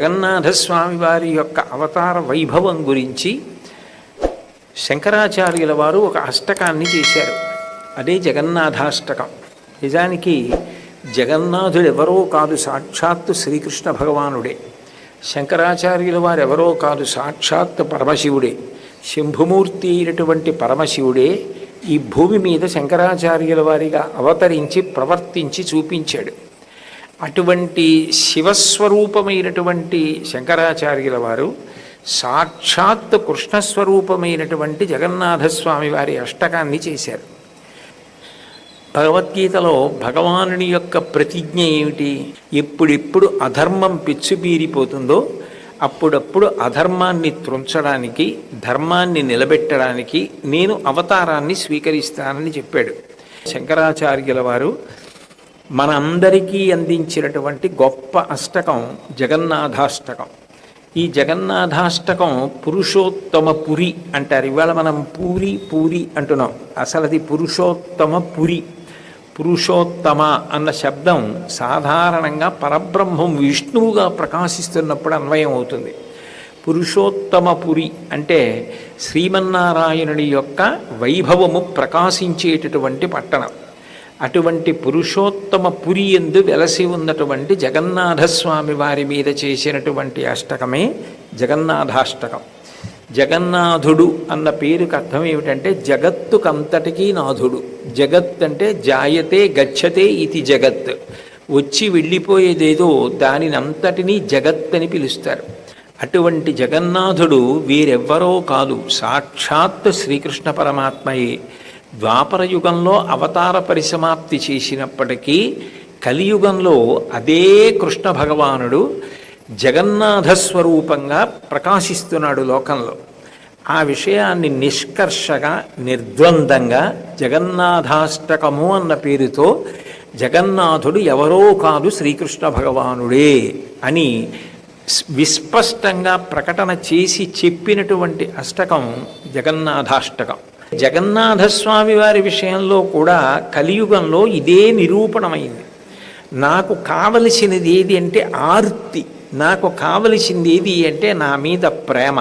జగన్నాథస్వామి వారి యొక్క అవతార వైభవం గురించి శంకరాచార్యుల వారు ఒక అష్టకాన్ని చేశారు. అదే జగన్నాథాష్టకం. నిజానికి జగన్నాథుడు ఎవరో కాదు, సాక్షాత్తు శ్రీకృష్ణ భగవానుడే. శంకరాచార్యుల వారు ఎవరో కాదు, సాక్షాత్తు పరమశివుడే. శంభుమూర్తి అయినటువంటి పరమశివుడే ఈ భూమి మీద శంకరాచార్యుల వారిగా అవతరించి ప్రవర్తించి చూపించాడు. అటువంటి శివస్వరూపమైనటువంటి శంకరాచార్యుల వారు సాక్షాత్ కృష్ణస్వరూపమైనటువంటి జగన్నాథస్వామి వారి అష్టకాన్ని చేశారు. భగవద్గీతలో భగవానుని యొక్క ప్రతిజ్ఞ ఏమిటి? ఎప్పుడెప్పుడు అధర్మం పెచ్చుబీరిపోతుందో అప్పుడప్పుడు అధర్మాన్ని త్రుంచడానికి, ధర్మాన్ని నిలబెట్టడానికి నేను అవతారాన్ని స్వీకరిస్తానని చెప్పాడు. శంకరాచార్యుల వారు మనందరికీ అందించినటువంటి గొప్ప అష్టకం జగన్నాథాష్టకం. ఈ జగన్నాథాష్టకం పురుషోత్తమ పురి అంటారు. ఇవాళ మనం పూరి పూరి అంటున్నాం, అసలు అది పురుషోత్తమ పురి. పురుషోత్తమ అన్న శబ్దం సాధారణంగా పరబ్రహ్మం విష్ణువుగా ప్రకాశిస్తున్నప్పుడు అన్వయం అవుతుంది. పురుషోత్తమ పురి అంటే శ్రీమన్నారాయణుడి యొక్క వైభవము ప్రకాశించేటటువంటి పట్టణం. అటువంటి పురుషోత్తమ పురి యందు వెలసి ఉన్నటువంటి జగన్నాథస్వామి వారి మీద చేసినటువంటి అష్టకమే జగన్నాథాష్టకం. జగన్నాథుడు అన్న పేరుకి అర్థం ఏమిటంటే జగత్తుకంతటికీ నాథుడు. జగత్ అంటే జాయతే గచ్చతే ఇది జగత్, వచ్చి వెళ్ళిపోయేదేదో దానినంతటినీ జగత్ అని పిలుస్తారు. అటువంటి జగన్నాథుడు వీరెవ్వరో కాదు, సాక్షాత్ శ్రీకృష్ణ పరమాత్మయే. ద్వాపరయుగంలో అవతార పరిసమాప్తి చేసినప్పటికీ కలియుగంలో అదే కృష్ణ భగవానుడు జగన్నాథస్వరూపంగా ప్రకాశిస్తున్నాడు లోకంలో. ఆ విషయాన్ని నిష్కర్షగా నిర్ద్వందంగా జగన్నాథాష్టకము అన్న పేరుతో జగన్నాథుడు ఎవరో కాదు, శ్రీకృష్ణ భగవానుడే అని విస్పష్టంగా ప్రకటన చేసి చెప్పినటువంటి అష్టకం జగన్నాథాష్టకం. జగన్నాథస్వామి వారి విషయంలో కూడా కలియుగంలో ఇదే నిరూపణమైంది. నాకు కావలసినది ఏది అంటే ఆర్తి, నాకు కావలసింది ఏది అంటే నా మీద ప్రేమ.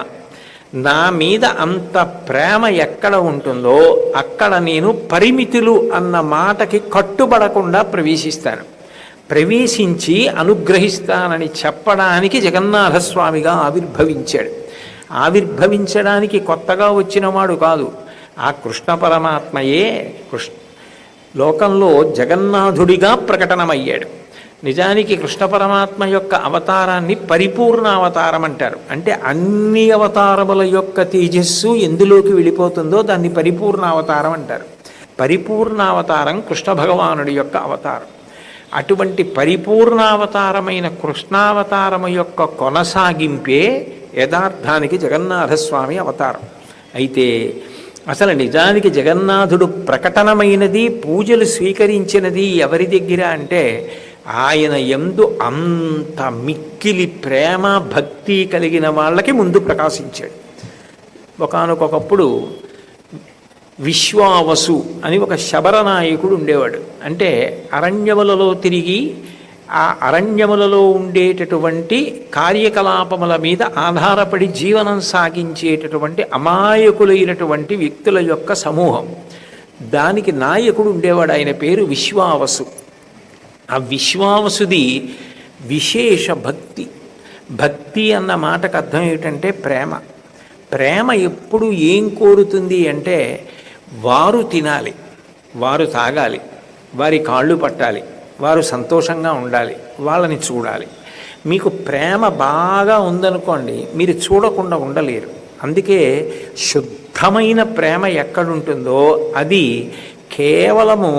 నా మీద అంత ప్రేమ ఎక్కడ ఉంటుందో అక్కడ నేను పరిమితులు అన్న మాటకి కట్టుబడకుండా ప్రవేశిస్తాను. ప్రవేశించి అనుగ్రహిస్తానని చెప్పడానికి జగన్నాథస్వామిగా ఆవిర్భవించాడు. ఆవిర్భవించడానికి కొత్తగా వచ్చినవాడు కాదు, ఆ కృష్ణ పరమాత్మయే లోకంలో జగన్నాథుడిగా ప్రకటనమయ్యాడు. నిజానికి కృష్ణ పరమాత్మ యొక్క అవతారాన్ని పరిపూర్ణ అవతారం అంటారు. అంటే అన్ని అవతారముల యొక్క తేజస్సు ఎందులోకి వెళ్ళిపోతుందో దాన్ని పరిపూర్ణ అవతారం అంటారు. పరిపూర్ణ అవతారం కృష్ణ భగవానుడి యొక్క అవతారం. అటువంటి పరిపూర్ణావతారమైన కృష్ణావతారము యొక్క కొనసాగింపే యథార్థానికి జగన్నాథస్వామి అవతారం. అయితే అసలు నిజానికి జగన్నాథుడు ప్రకటనమైనది, పూజలు స్వీకరించినది ఎవరి దగ్గర అంటే ఆయన యందు అంత మిక్కిలి ప్రేమ భక్తి కలిగిన వాళ్ళకి ముందు ప్రకాశించాడు. ఒకానొకప్పుడు విశ్వావసు అని ఒక శబరనాయకుడు ఉండేవాడు. అంటే అరణ్యములలో తిరిగి ఆ అరణ్యములలో ఉండేటటువంటి కార్యకలాపముల మీద ఆధారపడి జీవనం సాగించేటటువంటి అమాయకులైనటువంటి వ్యక్తుల యొక్క సమూహం. దానికి నాయకుడు ఉండేవాడు, ఆయన పేరు విశ్వావసు. ఆ విశ్వావసుది విశేష భక్తి. భక్తి అన్న మాటకు అర్థం ఏమిటంటే ప్రేమ. ప్రేమ ఎప్పుడు ఏం కోరుతుంది అంటే వారు తినాలి, వారు తాగాలి, వారి కాళ్ళు పట్టాలి, వారు సంతోషంగా ఉండాలి, వాళ్ళని చూడాలి. మీకు ప్రేమ బాగా ఉందనుకోండి, మీరు చూడకుండా ఉండలేరు. అందుకే శుద్ధమైన ప్రేమ ఎక్కడుంటుందో అది కేవలము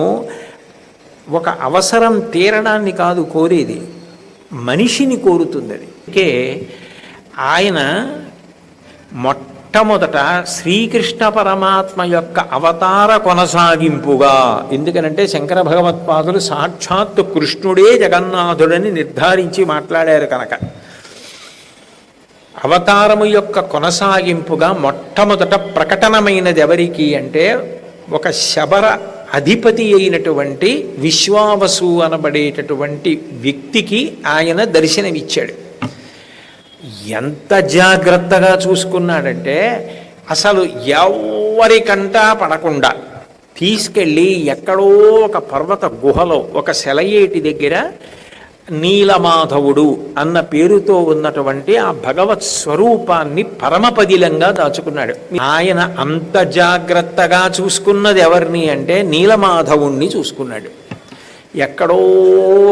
ఒక అవసరం తీరడాన్ని కాదు కోరేది, మనిషిని కోరుతుంది. అది అందుకే ఆయన మొట్టమొదట శ్రీకృష్ణ పరమాత్మ యొక్క అవతార కొనసాగింపుగా, ఎందుకనంటే శంకర భగవత్పాదులు సాక్షాత్తు కృష్ణుడే జగన్నాథుడని నిర్ధారించి మాట్లాడారు కనుక అవతారము యొక్క కొనసాగింపుగా మొట్టమొదట ప్రకటనమైనది ఎవరికి అంటే ఒక శబర అధిపతి అయినటువంటి విశ్వావసు అనబడేటటువంటి వ్యక్తికి ఆయన దర్శనమిచ్చాడు. ఎంత జాగ్రత్తగా చూసుకున్నాడంటే అసలు ఎవరికంటా పడకుండా తీసుకెళ్ళి ఎక్కడో ఒక పర్వత గుహలో ఒక సెలయేటి దగ్గర నీలమాధవుడు అన్న పేరుతో ఉన్నటువంటి ఆ భగవత్ స్వరూపాన్ని పరమపదిలంగా దాచుకున్నాడు. ఆయన అంత జాగ్రత్తగా చూసుకున్నది ఎవరిని అంటే నీలమాధవుణ్ణి చూసుకున్నాడు. ఎక్కడో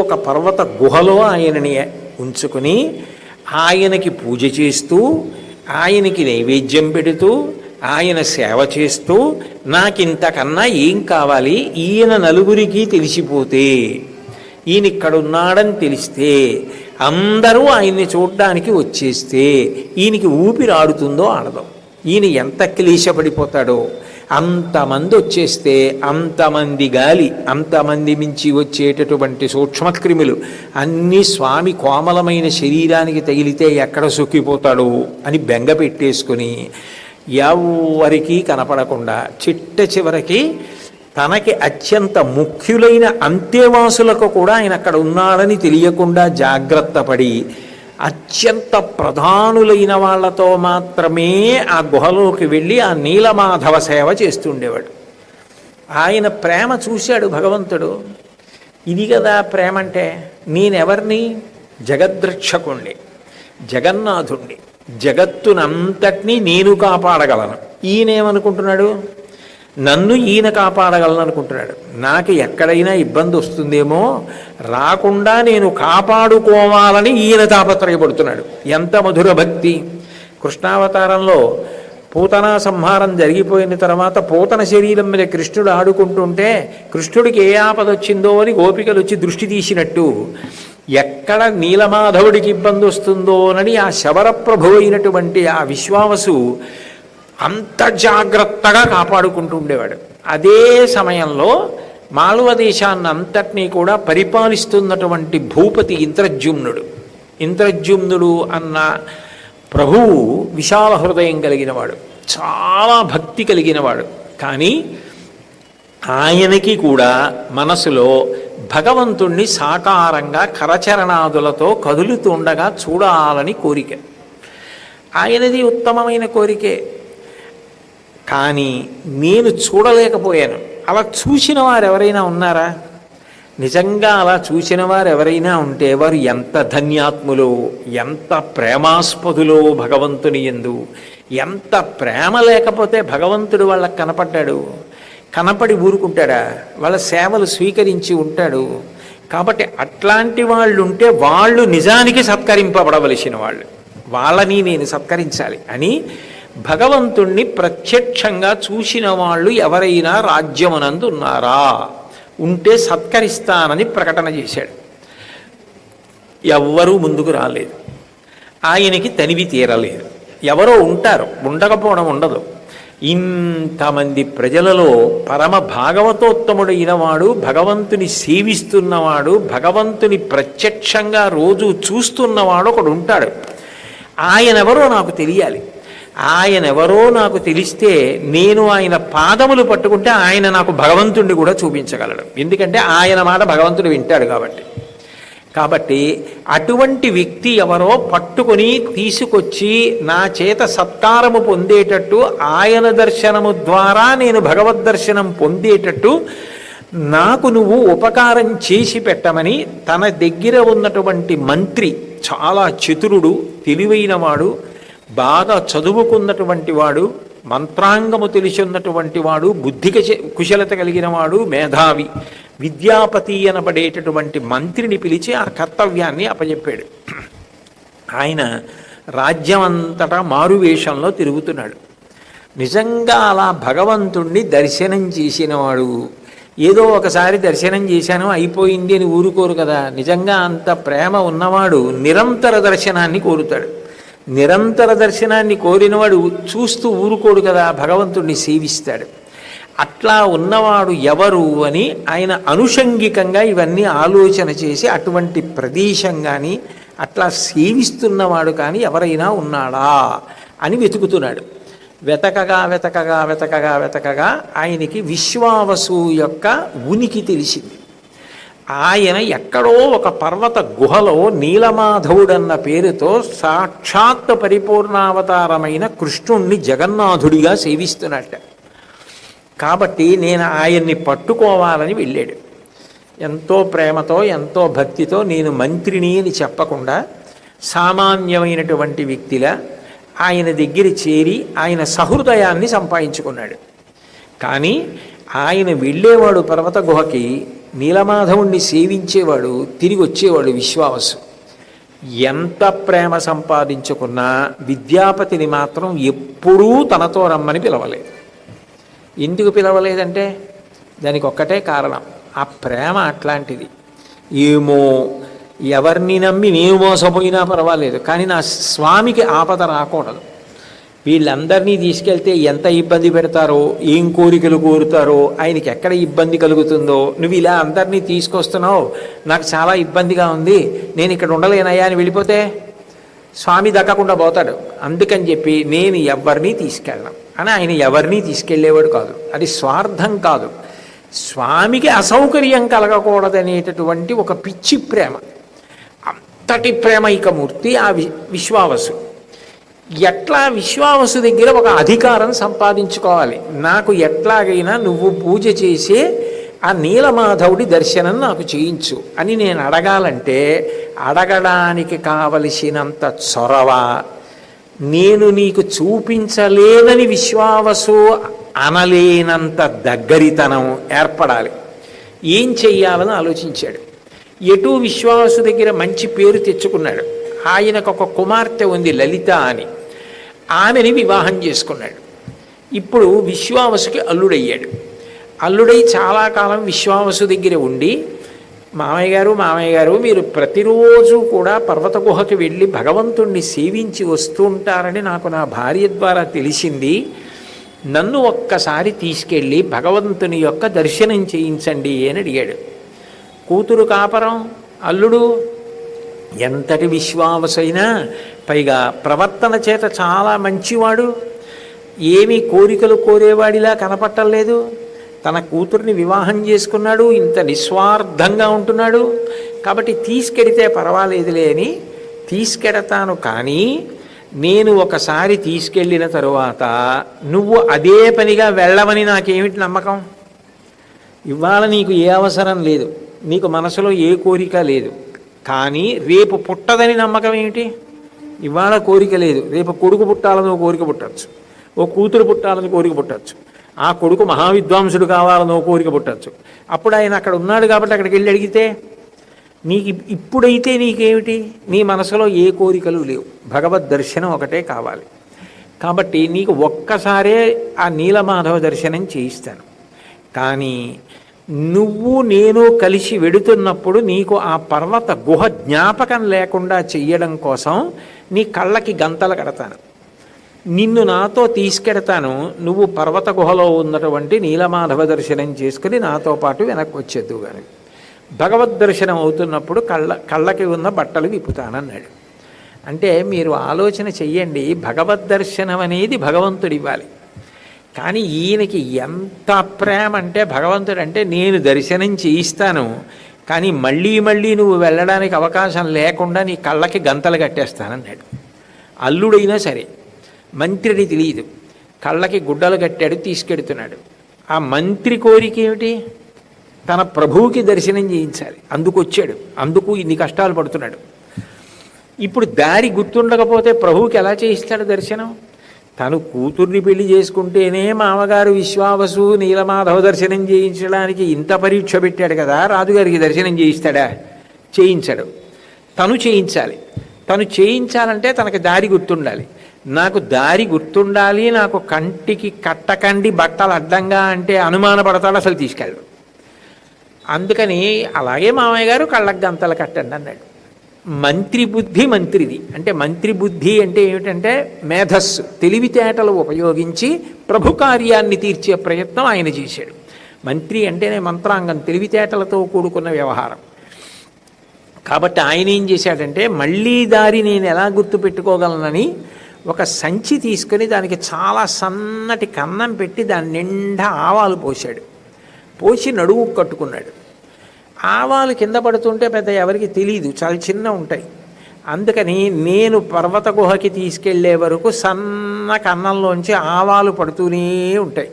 ఒక పర్వత గుహలో ఆయనని ఉంచుకుని ఆయనకి పూజ చేస్తూ ఆయనకి నైవేద్యం పెడుతూ ఆయన సేవ చేస్తూ నాకింతకన్నా ఏం కావాలి, ఈయన నలుగురికి తెలిసిపోతే, ఈయన ఇక్కడున్నాడని తెలిస్తే అందరూ ఆయన్ని చూడ్డానికి వచ్చేస్తే ఈయనకి ఊపిరాడుతుందో ఆడదో, ఈయన ఎంత క్లేశపడిపోతాడో, అంతమంది వచ్చేస్తే అంతమంది గాలి, అంతమంది మించి వచ్చేటటువంటి సూక్ష్మక్రిములు అన్నీ స్వామి కోమలమైన శరీరానికి తగిలితే ఎక్కడ సొక్కిపోతాడో అని బెంగ పెట్టేసుకుని ఎవరికీ కనపడకుండా చిట్ట చివరికి తనకి అత్యంత ముఖ్యులైన అంత్యవాసులకు కూడా ఆయన అక్కడ ఉన్నాడని తెలియకుండా జాగ్రత్త పడి అత్యంత ప్రధానులైన వాళ్లతో మాత్రమే ఆ గుహలోకి వెళ్ళి ఆ నీలమాధవ సేవ చేస్తుండేవాడు. ఆయన ప్రేమ చూశాడు భగవంతుడు. ఇది కదా ప్రేమ అంటే. నేనెవరిని? జగద్రక్షకుణ్ణి, జగన్నాథుణ్ణి, జగత్తునంతటినీ నేను కాపాడగలను. ఈయనేమనుకుంటున్నాడు? నన్ను ఈయన కాపాడగలను అనుకుంటున్నాడు. నాకు ఎక్కడైనా ఇబ్బంది వస్తుందేమో, రాకుండా నేను కాపాడుకోవాలని ఈయన తాపత్రయపడుతున్నాడు. ఎంత మధుర భక్తి! కృష్ణావతారంలో పూతనా సంహారం జరిగిపోయిన తర్వాత పూతన శరీరం మీద కృష్ణుడు ఆడుకుంటుంటే కృష్ణుడికి ఏ ఆపద వచ్చిందో అని గోపికలు వచ్చి దృష్టి తీసినట్టు ఎక్కడ నీలమాధవుడికి ఇబ్బంది వస్తుందోనని ఆ శబరప్రభు అయినటువంటి ఆ విశ్వావసు అంత జాగ్రత్తగా కాపాడుకుంటూ ఉండేవాడు. అదే సమయంలో మాళవ దేశాన్ని అంతటినీ కూడా పరిపాలిస్తున్నటువంటి భూపతి ఇంద్రజుమ్నుడు. ఇంద్రజుమ్నుడు అన్న ప్రభువు విశాల హృదయం కలిగినవాడు, చాలా భక్తి కలిగినవాడు. కానీ ఆయనకి కూడా మనసులో భగవంతుణ్ణి సాకారంగా కరచరణాదులతో కదులుతుండగా చూడాలని కోరిక. ఆయనది ఉత్తమమైన కోరికే. కానీ నేను చూడలేకపోయాను. అలా చూసిన వారు ఎవరైనా ఉన్నారా? నిజంగా అలా చూసిన వారు ఎవరైనా ఉంటే వారు ఎంత ధన్యాత్ములో, ఎంత ప్రేమాస్పదులో భగవంతుని యందు. ఎంత ప్రేమ లేకపోతే భగవంతుడు వాళ్ళకి కనపడ్డాడు? కనపడి ఊరుకుంటాడా? వాళ్ళ సేవలు స్వీకరించి ఉంటాడు. కాబట్టి అట్లాంటి వాళ్ళు ఉంటే వాళ్ళు నిజానికి సత్కరింపబడవలసిన వాళ్ళు, వాళ్ళని నేను సత్కరించాలి అని భగవంతుణ్ణి ప్రత్యక్షంగా చూసిన వాళ్ళు ఎవరైనా రాజ్యమునందు ఉన్నారా? ఉంటే సత్కరిస్తానని ప్రకటన చేశాడు. ఎవ్వరూ ముందుకు రాలేదు. ఆయనకి తనివి తీరలేదు. ఎవరో ఉంటారు, ఉండకపోవడం ఉండదు. ఇంతమంది ప్రజలలో పరమ భాగవతోత్తముడైన వాడు, భగవంతుని సేవిస్తున్నవాడు, భగవంతుని ప్రత్యక్షంగా రోజు చూస్తున్నవాడు ఒకడు ఉంటాడు. ఆయనెవరో నాకు తెలియాలి. ఆయనెవరో నాకు తెలిస్తే నేను ఆయన పాదములు పట్టుకుంటే ఆయన నాకు భగవంతుడిని కూడా చూపించగలడు. ఎందుకంటే ఆయన మాట భగవంతుడు వింటాడు కాబట్టి అటువంటి వ్యక్తి ఎవరో పట్టుకొని తీసుకొచ్చి నా చేత సత్కారము పొందేటట్టు, ఆయన దర్శనము ద్వారా నేను భగవద్ దర్శనం పొందేటట్టు నాకు నువ్వు ఉపకారం చేసి పెట్టమని తన దగ్గర ఉన్నటువంటి మంత్రి, చాలా చతురుడు, తెలివైనవాడు, బాగా చదువుకున్నటువంటి వాడు, మంత్రాంగము తెలిసి ఉన్నటువంటి వాడు, బుద్ధి కుశలత కలిగిన వాడు, మేధావి, విద్యాపతి అనబడేటటువంటి మంత్రిని పిలిచి ఆ కర్తవ్యాన్ని అప్పచెప్పాడు. ఆయన రాజ్యం అంతటా మారువేషంలో తిరుగుతున్నాడు. నిజంగా అలా భగవంతుణ్ణి దర్శనం చేసినవాడు, ఏదో ఒకసారి దర్శనం చేశాను అయిపోయింది అని ఊరుకోరు కదా. నిజంగా అంత ప్రేమ ఉన్నవాడు నిరంతర దర్శనాన్ని కోరుతాడు. నిరంతర దర్శనాన్ని కోరినవాడు చూస్తూ ఊరుకోడు కదా, భగవంతుణ్ణి సేవిస్తాడు. అట్లా ఉన్నవాడు ఎవరు అని ఆయన అనుషంగికంగా ఇవన్నీ ఆలోచన చేసి అటువంటి ప్రదేశం కానీ అట్లా సేవిస్తున్నవాడు కానీ ఎవరైనా ఉన్నాడా అని వెతుకుతున్నాడు. వెతకగా ఆయనకి విశ్వావసు యొక్క ఉనికి తెలిసింది. ఆయన ఎక్కడో ఒక పర్వత గుహలో నీలమాధవుడన్న పేరుతో సాక్షాత్ పరిపూర్ణావతారమైన కృష్ణుణ్ణి జగన్నాథుడిగా సేవిస్తున్నట్ట. కాబట్టి నేను ఆయన్ని పట్టుకోవాలని వెళ్ళాడు. ఎంతో ప్రేమతో ఎంతో భక్తితో నేను మంత్రిని అని చెప్పకుండా సామాన్యమైనటువంటి వ్యక్తిలా ఆయన దగ్గర చేరి ఆయన సహృదయాన్ని సంపాదించుకున్నాడు. కానీ ఆయన వెళ్ళేవాడు పర్వత గుహకి, నీలమాధవుణ్ణి సేవించేవాడు, తిరిగి వచ్చేవాడు విశ్వావసు. ఎంత ప్రేమ సంపాదించుకున్నా విద్యాపతిని మాత్రం ఎప్పుడూ తనతో రమ్మని పిలవలేదు. ఎందుకు పిలవలేదంటే దానికి ఒక్కటే కారణం, ఆ ప్రేమ అట్లాంటిది. ఏమో ఎవరిని నమ్మి నేను మోసపోయినా పర్వాలేదు, కానీ నా స్వామికి ఆపద రాకూడదు. వీళ్ళందరినీ తీసుకెళ్తే ఎంత ఇబ్బంది పెడతారో, ఏం కోరికలు కోరుతారో, ఆయనకి ఎక్కడ ఇబ్బంది కలుగుతుందో, నువ్వు ఇలా అందరినీ తీసుకొస్తున్నావు, నాకు చాలా ఇబ్బందిగా ఉంది, నేను ఇక్కడ ఉండలేనయ్యా అని వెళ్ళిపోతే స్వామి దక్కకుండా పోతాడు. అందుకని చెప్పి నేను ఎవరినీ తీసుకెళ్ళను అని ఆయన ఎవరినీ తీసుకెళ్లేవాడు కాదు. అది స్వార్థం కాదు, స్వామికి అసౌకర్యం కలగకూడదనేటటువంటి ఒక పిచ్చి ప్రేమ. అంతటి ప్రేమైకమూర్తి ఆ విశ్వావసు. ఎట్లా విశ్వావసు దగ్గర ఒక అధికారం సంపాదించుకోవాలి, నాకు ఎట్లాగైనా నువ్వు పూజ చేసే ఆ నీలమాధవుడి దర్శనం నాకు చేయించు అని నేను అడగాలంటే అడగడానికి కావలసినంత చొరవ నేను నీకు చూపించలేనని విశ్వావసు అనలేనంత దగ్గరితనం ఏర్పడాలి. ఏం చెయ్యాలని ఆలోచించాడు. ఎటు విశ్వావసు దగ్గర మంచి పేరు తెచ్చుకున్నాడు. ఆయనకు ఒక కుమార్తె ఉంది లలిత అని, ఆమెని వివాహం చేసుకున్నాడు. ఇప్పుడు విశ్వావసుకి అల్లుడయ్యాడు. అల్లుడై చాలా కాలం విశ్వావసు దగ్గర ఉండి, మామయ్య గారు మీరు ప్రతిరోజు కూడా పర్వత గుహకి వెళ్ళి భగవంతుణ్ణి సేవించి వస్తూ ఉంటారని నాకు నా భార్య ద్వారా తెలిసింది, నన్ను ఒక్కసారి తీసుకెళ్ళి భగవంతుని యొక్క దర్శనం చేయించండి అని అడిగాడు. కూతురు కాపరం, అల్లుడు ఎంతటి విశ్వావసైనా, పైగా ప్రవర్తన చేత చాలా మంచివాడు, ఏమీ కోరికలు కోరేవాడిలా కనపట్టలేదు. తన కూతుర్ని వివాహం చేసుకున్నాడు, ఇంత నిస్వార్థంగా ఉంటున్నాడు, కాబట్టి తీసుకెడితే పర్వాలేదులే అని తీసుకెడతాను. కానీ నేను ఒకసారి తీసుకెళ్ళిన తరువాత నువ్వు అదే పనిగా వెళ్ళమని నాకేమిటి నమ్మకం? ఇవాళ నీకు ఏ అవసరం లేదు, నీకు మనసులో ఏ కోరిక లేదు, కానీ రేపు పుట్టదని నమ్మకం ఏమిటి? ఇవాళ కోరిక లేదు, రేపు కొడుకు పుట్టాలని కోరిక పుట్టచ్చు, ఓ కూతురు పుట్టాలని కోరిక పుట్టచ్చు, ఆ కొడుకు మహావిద్వాంసుడు కావాలని కోరిక పుట్టచ్చు. అప్పుడు ఆయన అక్కడ ఉన్నాడు కాబట్టి అక్కడికి వెళ్ళి అడిగితే నీకు ఇప్పుడైతే నీకేమిటి? నీ మనసులో ఏ కోరికలు లేవు, భగవద్ దర్శనం ఒకటే కావాలి. కాబట్టి నీకు ఒక్కసారే ఆ నీలమాధవ దర్శనం చేయిస్తాను. కానీ నువ్వు నేను కలిసి వెడుతున్నప్పుడు నీకు ఆ పర్వత గుహ జ్ఞాపకం లేకుండా చెయ్యడం కోసం నీ కళ్ళకి గంతలు కడతాను, నిన్ను నాతో తీసుకెడతాను, నువ్వు పర్వత గుహలో ఉన్నటువంటి నీలమాధవ దర్శనం చేసుకుని నాతో పాటు వెనక్కి వచ్చేద్దు. కానీ భగవద్ దర్శనం అవుతున్నప్పుడు కళ్ళకి ఉన్న బట్టలు విప్పుతానన్నాడు. అంటే మీరు ఆలోచన చెయ్యండి, భగవద్ దర్శనం అనేది భగవంతుడు ఇవ్వాలి. కానీ ఈయనకి ఎంత ప్రేమ అంటే భగవంతుడు అంటే నేను దర్శనం చేయిస్తాను, కానీ మళ్ళీ మళ్ళీ నువ్వు వెళ్ళడానికి అవకాశం లేకుండా నీ కళ్ళకి గంతలు కట్టేస్తానన్నాడు. అల్లుడైనా సరే, మంత్రిని తెలియదు, కళ్ళకి గుడ్డలు కట్టాడు, తీసుకెడుతున్నాడు. ఆ మంత్రి కోరిక ఏమిటి? తన ప్రభువుకి దర్శనం చేయించాలి, అందుకు వచ్చాడు, అందుకు ఇన్ని కష్టాలు పడుతున్నాడు. ఇప్పుడు దారి గుర్తుండకపోతే ప్రభువుకి ఎలా చేయిస్తాడు దర్శనం? తను కూతుర్ని పెళ్లి చేసుకుంటేనే మామగారు విశ్వావసు నీలమాధవ దర్శనం చేయించడానికి ఇంత పరీక్ష పెట్టాడు కదా, రాజుగారికి దర్శనం చేయిస్తాడా? చేయించాడు. తను చేయించాలి. తను చేయించాలంటే తనకి దారి గుర్తుండాలి. నాకు దారి గుర్తుండాలి, నాకు కంటికి కట్టకండి బట్టలు అడ్డంగా అంటే అనుమానపడతాడు, అసలు తీసుకెళ్ళడు. అందుకని అలాగే మామయ్య గారు కళ్ళకు గంతలు కట్టండి అన్నాడు. మంత్రి బుద్ధి మంత్రిది. అంటే మంత్రి బుద్ధి అంటే ఏమిటంటే మేధస్సు, తెలివితేటలు ఉపయోగించి ప్రభు కార్యాన్ని తీర్చే ప్రయత్నం ఆయన చేశాడు. మంత్రి అంటేనే మంత్రాంగం, తెలివితేటలతో కూడుకున్న వ్యవహారం. కాబట్టి ఆయన ఏం చేశాడంటే మళ్ళీ దారి నేను ఎలా గుర్తుపెట్టుకోగలనని ఒక సంచి తీసుకొని దానికి చాలా సన్నటి కన్నం పెట్టి దాని నిండా ఆవాలు పోశాడు. పోసి నడువు కట్టుకున్నాడు. ఆవాలు కింద పడుతుంటే పెద్ద ఎవరికి తెలియదు, చాలా చిన్న ఉంటాయి. అందుకని నేను పర్వత గుహకి తీసుకెళ్లే వరకు సన్న కన్నంలోంచి ఆవాలు పడుతూనే ఉంటాయి.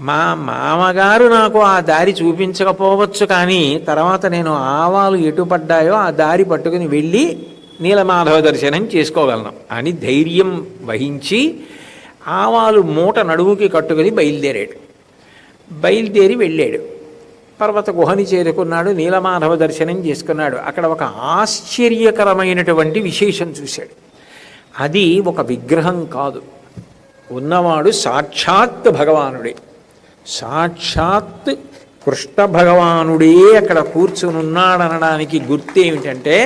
మా మామగారు నాకు ఆ దారి చూపించకపోవచ్చు, కానీ తర్వాత నేను ఆవాలు ఎటు పడ్డాయో ఆ దారి పట్టుకుని వెళ్ళి నీలమాధవ దర్శనం చేసుకోగలను అని ధైర్యం వహించి ఆవాలు మూట నడుముకి కట్టుకుని బయలుదేరి వెళ్ళాడు. పర్వత గుహని చేరుకున్నాడు, నీలమాధవ దర్శనం చేసుకున్నాడు. అక్కడ ఒక ఆశ్చర్యకరమైనటువంటి విశేషం చూశాడు. అది ఒక విగ్రహం కాదు, ఉన్నవాడు సాక్షాత్ భగవానుడే. సాక్షాత్ కృష్ణ భగవానుడే అక్కడ కూర్చుని ఉన్నాడనడానికి గుర్తు ఏమిటంటే,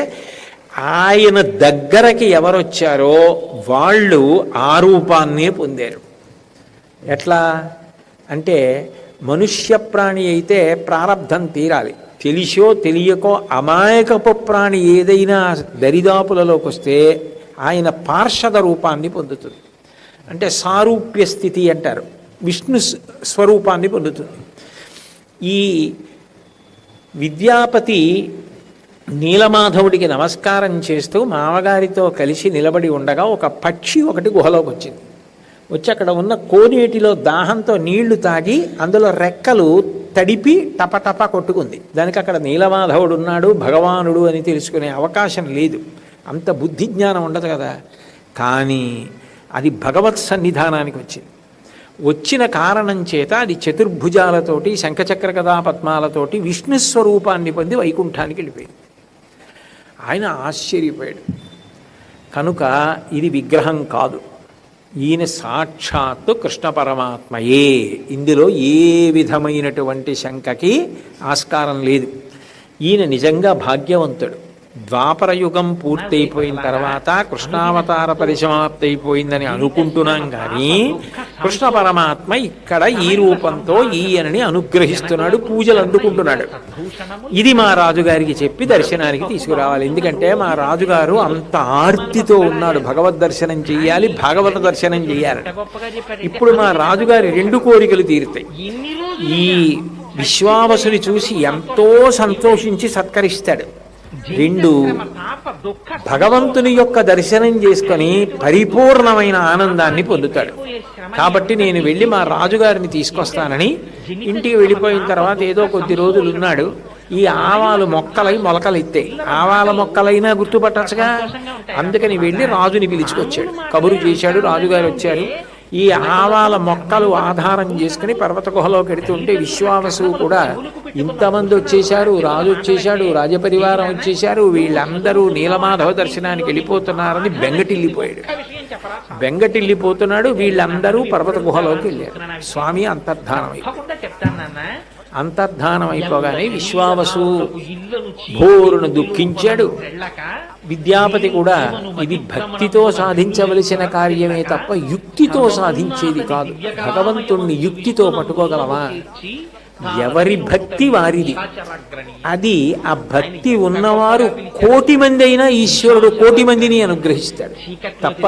ఆయన దగ్గరకి ఎవరొచ్చారో వాళ్ళు ఆ రూపాన్నే పొందారు. ఎట్లా అంటే, మనుష్య ప్రాణి అయితే ప్రారబ్ధం తీరాలి, తెలిసో తెలియకో అమాయకపు ప్రాణి ఏదైనా దరిదాపులలోకి వస్తే ఆయన పార్షద రూపాన్ని పొందుతుంది. అంటే సారూప్య స్థితి అంటారు, విష్ణు స్వరూపాన్ని పొందుతుంది. ఈ విద్యాపతి నీలమాధవుడికి నమస్కారం చేస్తూ మామగారితో కలిసి నిలబడి ఉండగా ఒక పక్షి ఒకటి గుహలోకి వచ్చింది. వచ్చి అక్కడ ఉన్న కోనేటిలో దాహంతో నీళ్లు తాగి అందులో రెక్కలు తడిపి టపటప కొట్టుకుంది. దానికి అక్కడ నీలమాధవుడు ఉన్నాడు, భగవానుడు అని తెలుసుకునే అవకాశం లేదు, అంత బుద్ధి జ్ఞానం ఉండదు కదా. కానీ అది భగవత్ సన్నిధానానికి వచ్చింది. వచ్చిన కారణం చేత అది చతుర్భుజాలతోటి శంఖచక్ర గదా పద్మాలతోటి విష్ణుస్వరూపాన్ని పొంది వైకుంఠానికి వెళ్ళిపోయింది. ఆయన ఆశ్చర్యపోయాడు. కనుక ఇది విగ్రహం కాదు, ఈయన సాక్షాత్తు కృష్ణ పరమాత్మయే. ఇందులో ఏ విధమైనటువంటి శంకకి ఆస్కారం లేదు. ఈయన నిజంగా భాగ్యవంతుడు. ద్వాపరయుగం పూర్తయిపోయిన తర్వాత కృష్ణావతార పరిసమాప్తి అయిపోయిందని అనుకుంటున్నాం, కానీ కృష్ణ పరమాత్మ ఇక్కడ ఈ రూపంతో ఈయనని అనుగ్రహిస్తున్నాడు, పూజలు అందుకుంటున్నాడు. ఇది మా రాజుగారికి చెప్పి దర్శనానికి తీసుకురావాలి. ఎందుకంటే మా రాజుగారు అంత ఆర్తితో ఉన్నాడు, భగవద్ దర్శనం చెయ్యాలి, భాగవత దర్శనం చెయ్యాలి. ఇప్పుడు మా రాజుగారి రెండు కోరికలు తీరుతాయి. ఈ విశ్వావసుని చూసి ఎంతో సంతోషించి సత్కరిస్తాడు. రెండు, భగవంతుని యొక్క దర్శనం చేసుకొని పరిపూర్ణమైన ఆనందాన్ని పొందుతాడు. కాబట్టి నేను వెళ్ళి మా రాజుగారిని తీసుకొస్తానని ఇంటికి వెళ్ళిపోయిన తర్వాత ఏదో కొద్ది రోజులు ఉన్నాడు. ఈ ఆవాలు మొక్కలై మొలకలు ఎత్తాయి. ఆవాల మొక్కలైనా గుర్తుపట్టచ్చుగా, అందుకని వెళ్ళి రాజుని పిలుచుకొచ్చాడు, కబురు చేశాడు. రాజుగారు వచ్చారు. ఈ ఆవాల మొక్కలు ఆధారం చేసుకుని పర్వత గుహలోకి వెడుతుంటే విశ్వావసు కూడా ఇంతమంది వచ్చేశారు, రాజు వచ్చేశాడు, రాజపరివారం వచ్చేశారు, వీళ్ళందరూ నీలమాధవ దర్శనానికి వెళ్ళిపోతున్నారని బెంగటిల్లిపోతున్నాడు. వీళ్ళందరూ పర్వత గుహలోకి వెళ్ళారు. స్వామి అంతర్ధానం అయిపోగానే విశ్వావసు భోరును దుఃఖించాడు. విద్యాపతి కూడా ఇది భక్తితో సాధించవలసిన కార్యమే తప్ప యుక్తితో సాధించేది కాదు. భగవంతుణ్ణి యుక్తితో పట్టుకోగలవా? ఎవరి భక్తి వారిది. అది ఆ భక్తి ఉన్నవారు 1,000,000 మంది అయినా ఈశ్వరుడు 1,000,000 మందిని అనుగ్రహిస్తాడు తప్ప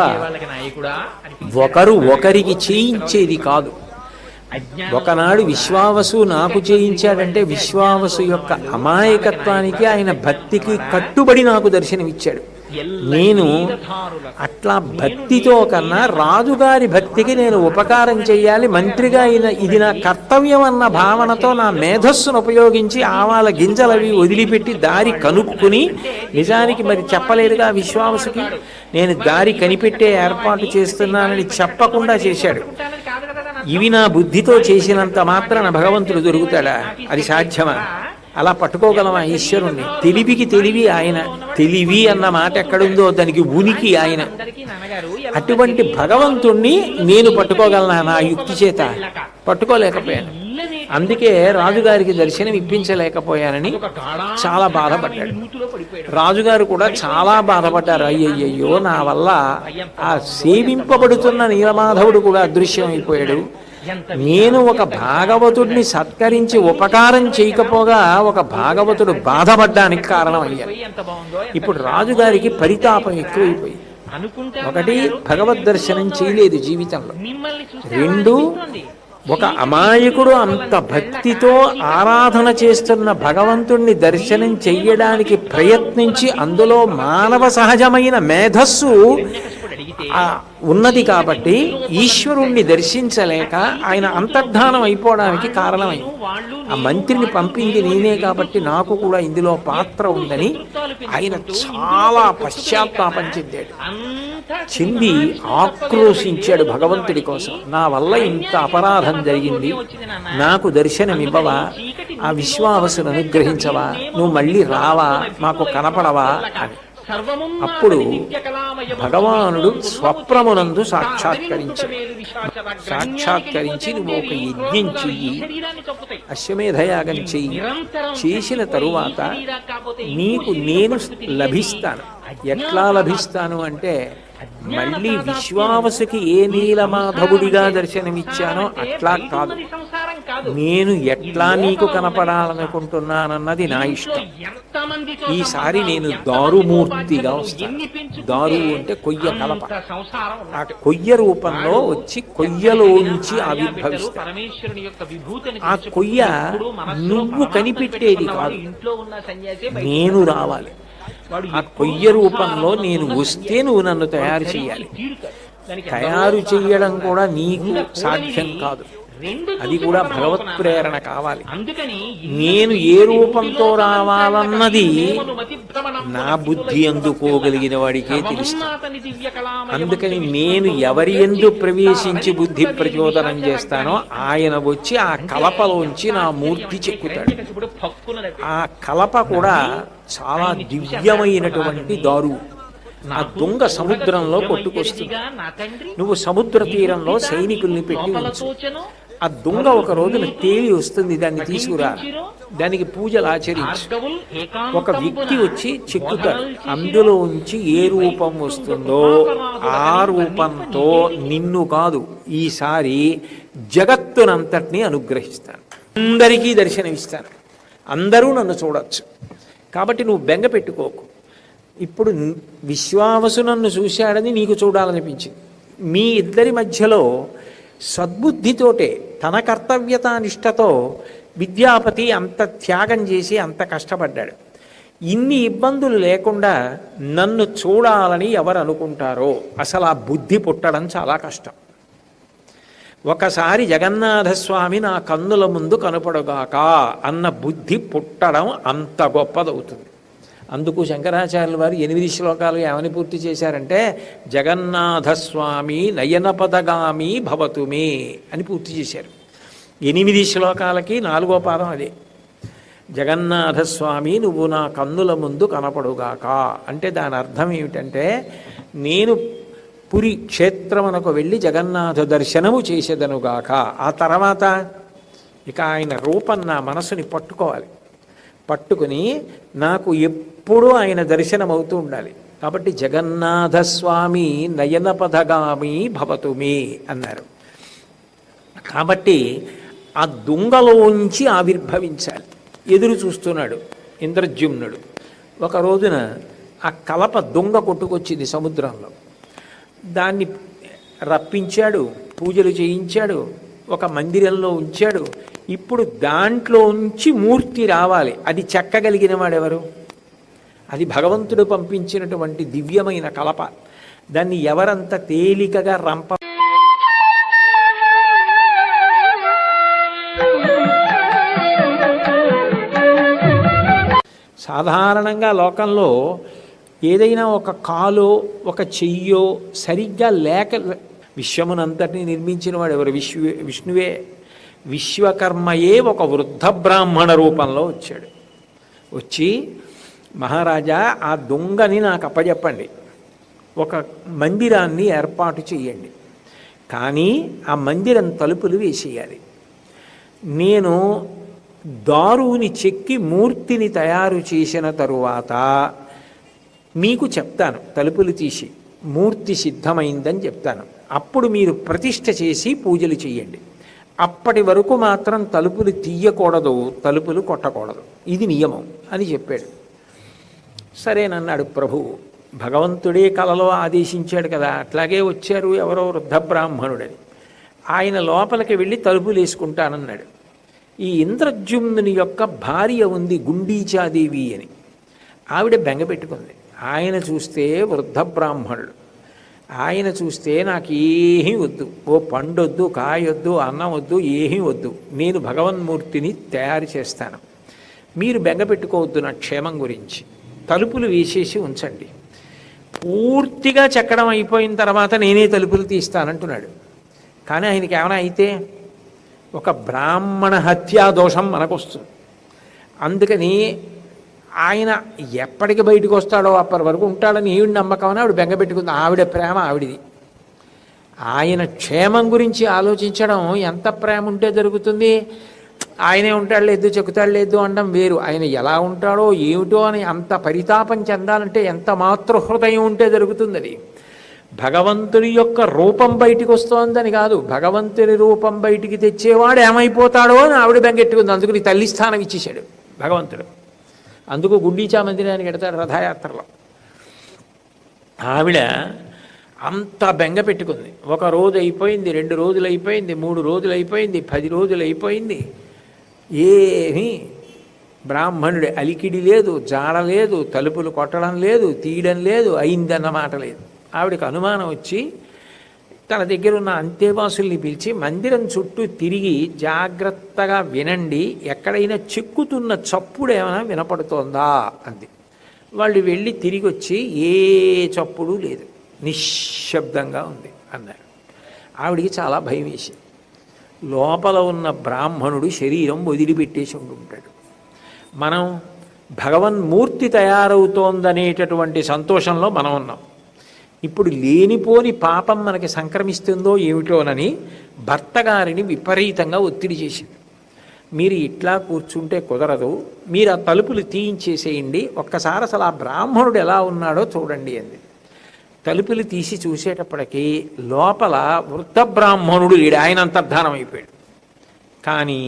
ఒకరు ఒకరికి చేయించేది కాదు. ఒకనాడు విశ్వావసు నాకు చేయించాడంటే విశ్వావసు యొక్క అమాయకత్వానికి, ఆయన భక్తికి కట్టుబడి నాకు దర్శనమిచ్చాడు. నేను అట్లా భక్తితో కన్నా రాజుగారి భక్తికి నేను ఉపకారం చెయ్యాలి, మంత్రిగా ఇది నా కర్తవ్యం అన్న భావనతో నా మేధస్సును ఉపయోగించి ఆవాల గింజలవి వదిలిపెట్టి దారి కనుక్కుని, నిజానికి మరి చెప్పలేదుగా విశ్వావసుకి, నేను దారి కనిపెట్టే ఏర్పాటు చేస్తున్నానని చెప్పకుండా చేశాడు. ఇవి నా బుద్ధితో చేసినంత మాత్రాన భగవంతుడు దొరుకుతాడా? అది సాధ్యమా? అలా పట్టుకోగలమా ఈశ్వరుణ్ణి? తెలివికి తెలివి ఆయన. తెలివి అన్న మాట ఎక్కడుందో దానికి ఉనికి ఆయన. అటువంటి భగవంతుణ్ణి నేను పట్టుకోగలనా నా యుక్తి చేత? పట్టుకోలేకపోయాను. అందుకే రాజుగారికి దర్శనం ఇప్పించలేకపోయానని చాలా బాధపడ్డాడు. రాజుగారు కూడా చాలా బాధపడ్డారు. అయ్యయ్యో, నా వల్ల ఆ సేవింపబడుతున్న నీలమాధవుడు కూడా అదృశ్యమైపోయాడు. నేను ఒక భాగవతుడిని సత్కరించి ఉపకారం చేయకపోగా ఒక భాగవతుడు బాధపడ్డానికి కారణమయ్యాడు. ఇప్పుడు రాజుగారికి పరితాపం ఎక్కువైపోయి, ఒకటి భగవద్ దర్శనం చేయలేదు జీవితంలో, రెండు ఒక అమాయకుడు అంత భక్తితో ఆరాధన చేస్తున్న భగవంతుణ్ణి దర్శనం చెయ్యడానికి ప్రయత్నించి అందులో మానవ సహజమైన మేధస్సు ఉన్నది కాబట్టి ఈశ్వరుణ్ణి దర్శించలేక ఆయన అంతర్ధానం అయిపోవడానికి కారణమైంది. ఆ మంత్రిని పంపింది నేనే కాబట్టి నాకు కూడా ఇందులో పాత్ర ఉందని ఆయన చాలా పశ్చాత్తాపం చెందాడు. చెంది ఆక్రోశించాడు భగవంతుడి కోసం. నా వల్ల ఇంత అపరాధం జరిగింది, నాకు దర్శనమివ్వవా, ఆ విశ్వావసును అనుగ్రహించవా, నువ్వు మళ్ళీ రావా, మాకు కనపడవా అని. అప్పుడు భగవానుడు స్వప్నమునందు సాక్షాత్కరించి నువ్వు ఒక యజ్ఞం చెయ్యి, అశ్వమేధయాగం చెయ్యి, చేసిన తరువాత నీకు నేను లభిస్తాను. ఎట్లా లభిస్తాను అంటే మళ్ళీ విశ్వావసుకి ఏ నీలమాధవుడిగా దర్శనమిచ్చానో అట్లా కాదు, నేను ఎట్లా నీకు కనపడాలనుకుంటున్నానన్నది నా ఇష్టం. ఈసారి నేను దారుమూర్తిగా వస్తాను. దారు అంటే కొయ్య కలప. ఆ కొయ్య రూపంలో వచ్చి కొయ్యలోంచి ఆవిర్భవిస్తాను. ఆ కొయ్య నువ్వు కనిపెట్టేది కాదు, నేను రావాలి. ఆ కొయ్య రూపంలో నేను వస్తే నువ్వు నన్ను తయారు చేయాలి. తయారు చేయడం కూడా నీకు సాధ్యం కాదు, అది కూడా భగవత్ ప్రేరణ కావాలి. నేను ఏ రూపంతో రావాలన్నది నా బుద్ధి అందుకోగలిగిన వాడికే తెలుస్తుంది. అందుకని నేను ఎవరి యందు ప్రవేశించి బుద్ధి ప్రచోదనం చేస్తానో ఆయన వచ్చి ఆ కలపలోంచి నా మూర్తి చెక్కుతాడు. ఆ కలప కూడా చాలా దివ్యమైనటువంటి దారు. ఆ దొంగ సముద్రంలో కొట్టుకొస్తుంది. నువ్వు సముద్ర తీరంలో సైనికుల్ని పెట్టి ఉంచు. ఆ దొంగ ఒక రోజున తేలి వస్తుంది, దాన్ని తీసుకురా, దానికి పూజలు ఆచరించు. ఒక వ్యక్తి వచ్చి చెక్కుతాడు, అందులో ఉంచి ఏ రూపం వస్తుందో ఆ రూపంతో నిన్ను కాదు ఈసారి జగత్తునంతటినీ అనుగ్రహిస్తాను, అందరికీ దర్శనమిస్తాను, అందరూ నన్ను చూడొచ్చు. కాబట్టి నువ్వు బెంగ పెట్టుకోకు. ఇప్పుడు విశ్వావసు నన్ను చూశాడని నీకు చూడాలనిపించింది. మీ ఇద్దరి మధ్యలో సద్బుద్ధితోటే తన కర్తవ్యతానిష్టతో విద్యాపతి అంత త్యాగం చేసి అంత కష్టపడ్డాడు. ఇన్ని ఇబ్బందులు లేకుండా నన్ను చూడాలని ఎవరు అనుకుంటారో అసలు ఆ బుద్ధి పుట్టడం చాలా కష్టం. ఒకసారి జగన్నాథస్వామి నా కన్నుల ముందు కనపడుగాక అన్న బుద్ధి పుట్టడం అంత గొప్పదవుతుంది. అందుకు శంకరాచార్యుల వారు 8 శ్లోకాలు ఏమని పూర్తి చేశారంటే జగన్నాథస్వామి నయనపదగామి భవతుమే అని పూర్తి చేశారు. 8 శ్లోకాలకి 4వ పాదం అదే. జగన్నాథస్వామి నువ్వు నా కన్నుల ముందు కనపడుగాక అంటే దాని అర్థం ఏమిటంటే నేను పురి క్షేత్రమునకు వెళ్ళి జగన్నాథ దర్శనము చేసేదనుగాక. ఆ తర్వాత ఇక ఆయన రూపం నా మనసుని పట్టుకోవాలి. పట్టుకుని నాకు ఎప్పుడూ ఆయన దర్శనం అవుతూ ఉండాలి. కాబట్టి జగన్నాథస్వామి నయనపథగామి భవతుమే అన్నారు. కాబట్టి ఆ దొంగలోంచి ఆవిర్భవించాలి. ఎదురు చూస్తున్నాడు ఇంద్రద్యుమ్నుడు. ఒక రోజున ఆ కలప దొంగ కొట్టుకొచ్చింది సముద్రంలో. దాన్ని రప్పించాడు, పూజలు చేయించాడు, ఒక మందిరంలో ఉంచాడు. ఇప్పుడు దాంట్లో ఉంచి మూర్తి రావాలి. అది చెక్కగలిగిన వాడెవరు? అది భగవంతుడు పంపించినటువంటి దివ్యమైన కలప. దాన్ని ఎవరంత తేలికగా రంప సాధారణంగా లోకంలో ఏదైనా ఒక కాలో ఒక చెయ్యో సరిగ్గా లేక విశ్వమునంతటిని నిర్మించిన వాడు ఎవరు? విష్ణువే. విశ్వకర్మయే ఒక వృద్ధ బ్రాహ్మణ రూపంలో వచ్చాడు. వచ్చి మహారాజా ఆ దొంగని నాకు అప్పచెప్పండి, ఒక మందిరాన్ని ఏర్పాటు చేయండి, కానీ ఆ మందిరం తలుపులు వేసేయాలి. నేను దారుని చెక్కి మూర్తిని తయారు చేసిన తరువాత మీకు చెప్తాను, తలుపులు తీసి మూర్తి సిద్ధమైందని చెప్తాను. అప్పుడు మీరు ప్రతిష్ఠ చేసి పూజలు చేయండి. అప్పటి వరకు మాత్రం తలుపులు తీయకూడదు, తలుపులు కొట్టకూడదు, ఇది నియమం అని చెప్పాడు. సరేనన్నాడు ప్రభువు. భగవంతుడే కలలో ఆదేశించాడు కదా, అట్లాగే వచ్చారు ఎవరో వృద్ధ బ్రాహ్మణుడని. ఆయన లోపలికి వెళ్ళి తలుపులు వేసుకుంటానన్నాడు. ఈ ఇంద్రద్యుమ్నుని యొక్క భార్య ఉంది గుండీచాదేవి అని, ఆవిడ బెంగ పెట్టుకుంది. ఆయన చూస్తే వృద్ధ బ్రాహ్మణుడు, ఆయన చూస్తే నాకు ఏమీ వద్దు, ఓ పండొద్దు, కాయొద్దు, అన్నం వద్దు, ఏమీ వద్దు, నేను భగవన్మూర్తిని తయారు చేస్తాను, మీరు బెంగ పెట్టుకోవద్దు నా క్షేమం గురించి, తలుపులు వేసేసి ఉంచండి, పూర్తిగా చెక్కడం అయిపోయిన తర్వాత నేనే తలుపులు తీస్తానంటున్నాడు. కానీ ఆయనకి ఏమైనా అయితే ఒక బ్రాహ్మణ హత్యా దోషం మనకు వస్తుంది. అందుకని ఆయన ఎప్పటికి బయటకు వస్తాడో అప్పటి వరకు ఉంటాడని ఈవిడ నమ్మకం అని ఆవిడ బెంగ పెట్టుకుంది. ఆవిడ ప్రేమ ఆవిడిది. ఆయన క్షేమం గురించి ఆలోచించడం ఎంత ప్రేమ ఉంటే జరుగుతుంది. ఆయనే ఉంటాడు లేదు, చెక్కుతాడు లేదు అనడం వేరు. ఆయన ఎలా ఉంటాడో ఏమిటో అని అంత పరితాపం చెందాలంటే ఎంత మాతృహృదయం ఉంటే జరుగుతుంది. అది భగవంతుని యొక్క రూపం బయటికి వస్తోందని కాదు, భగవంతుని రూపం బయటికి తెచ్చేవాడు ఏమైపోతాడో అని ఆవిడ బెంగెట్టుకుంది. అందుకు తల్లి స్థానం ఇచ్చేశాడు భగవంతుడు. అందుకు గుండీచా మందిరానికి ఎడతాడు రథయాత్రలో. ఆవిడ అంత బెంగ పెట్టుకుంది. 1 రోజు అయిపోయింది, 2 రోజులు అయిపోయింది, 3 రోజులు అయిపోయింది, 10 రోజులు అయిపోయింది. ఏమీ బ్రాహ్మణుడి అలికిడి లేదు, జాడ లేదు, తలుపులు కొట్టడం లేదు, తీయడం లేదు, అయిందన్నమాట లేదు. ఆవిడకి అనుమానం వచ్చి తన దగ్గర ఉన్న అంతేవాసుల్ని పిలిచి మందిరం చుట్టూ తిరిగి జాగ్రత్తగా వినండి, ఎక్కడైనా చిక్కుతున్న చప్పుడు ఏమైనా వినపడుతోందా అంది. వాళ్ళు వెళ్ళి తిరిగి వచ్చి ఏ చప్పుడు లేదు, నిశ్శబ్దంగా ఉంది అన్నారు. ఆవిడికి చాలా భయం వేసింది. లోపల ఉన్న బ్రాహ్మణుడు శరీరం వదిలిపెట్టేసి ఉంటుంటాడు. మనం భగవన్మూర్తి తయారవుతోందనేటటువంటి సంతోషంలో మనం ఉన్నాం. ఇప్పుడు లేనిపోని పాపం మనకి సంక్రమిస్తుందో ఏమిటోనని భర్త గారిని విపరీతంగా ఒత్తిడి చేసింది. మీరు ఇట్లా కూర్చుంటే కుదరదు, మీరు ఆ తలుపులు తీయించేసేయండి, ఒక్కసారి అసలు ఆ బ్రాహ్మణుడు ఎలా ఉన్నాడో చూడండి అంది. తలుపులు తీసి చూసేటప్పటికీ లోపల వృద్ధ బ్రాహ్మణుడు లేడు, ఆయన అంతర్ధానం అయిపోయాడు. కానీ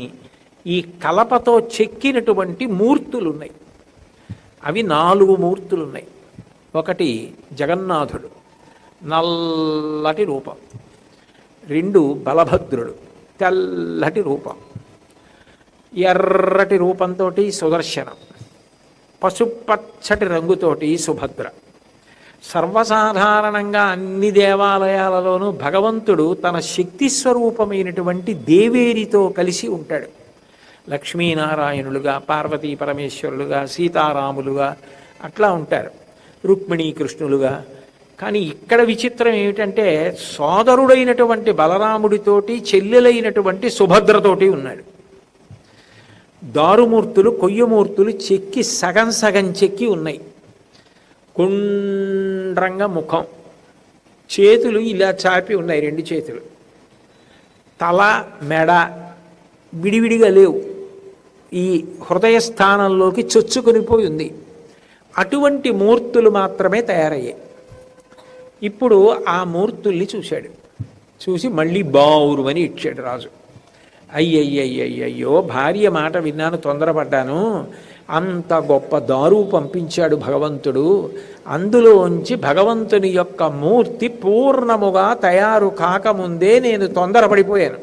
ఈ కలపతో చెక్కినటువంటి మూర్తులు ఉన్నాయి. అవి 4 మూర్తులు ఉన్నాయి. ఒకటి జగన్నాథుడు, నల్లటి రూపం. 2 బలభద్రుడు, తెల్లటి రూపం. ఎర్రటి రూపంతో సుదర్శనం, పసుపచ్చటి రంగుతోటి సుభద్ర. సర్వసాధారణంగా అన్ని దేవాలయాలలోనూ భగవంతుడు తన శక్తి స్వరూపమైనటువంటి దేవేరితో కలిసి ఉంటాడు. లక్ష్మీనారాయణులుగా, పార్వతీ పరమేశ్వరులుగా, సీతారాములుగా అట్లా ఉంటారు, రుక్మిణీ కృష్ణులుగా. కానీ ఇక్కడ విచిత్రం ఏమిటంటే సోదరుడైనటువంటి బలరాముడితోటి చెల్లెలైనటువంటి సుభద్రతోటి ఉన్నాడు. దారుమూర్తులు, కొయ్యమూర్తులు చెక్కి సగం సగం చెక్కి ఉన్నాయి. కుండ్రంగా ముఖం, చేతులు ఇలా చాపి ఉన్నాయి, 2 చేతులు. తల మెడ విడివిడిగా లేవు, ఈ హృదయ స్థానంలోకి చొచ్చుకొనిపోయి ఉంది. అటువంటి మూర్తులు మాత్రమే తయారయ్యాయి. ఇప్పుడు ఆ మూర్తుల్ని చూశాడు. చూసి మళ్ళీ బావురు అని ఇచ్చాడు రాజు. అయ్యయ్యయ్యయ్యో, భార్య మాట విన్నాను, తొందరపడ్డాను. అంత గొప్ప దారు పంపించాడు భగవంతుడు. అందులోంచి భగవంతుని యొక్క మూర్తి పూర్ణముగా తయారు కాకముందే నేను తొందరపడిపోయాను.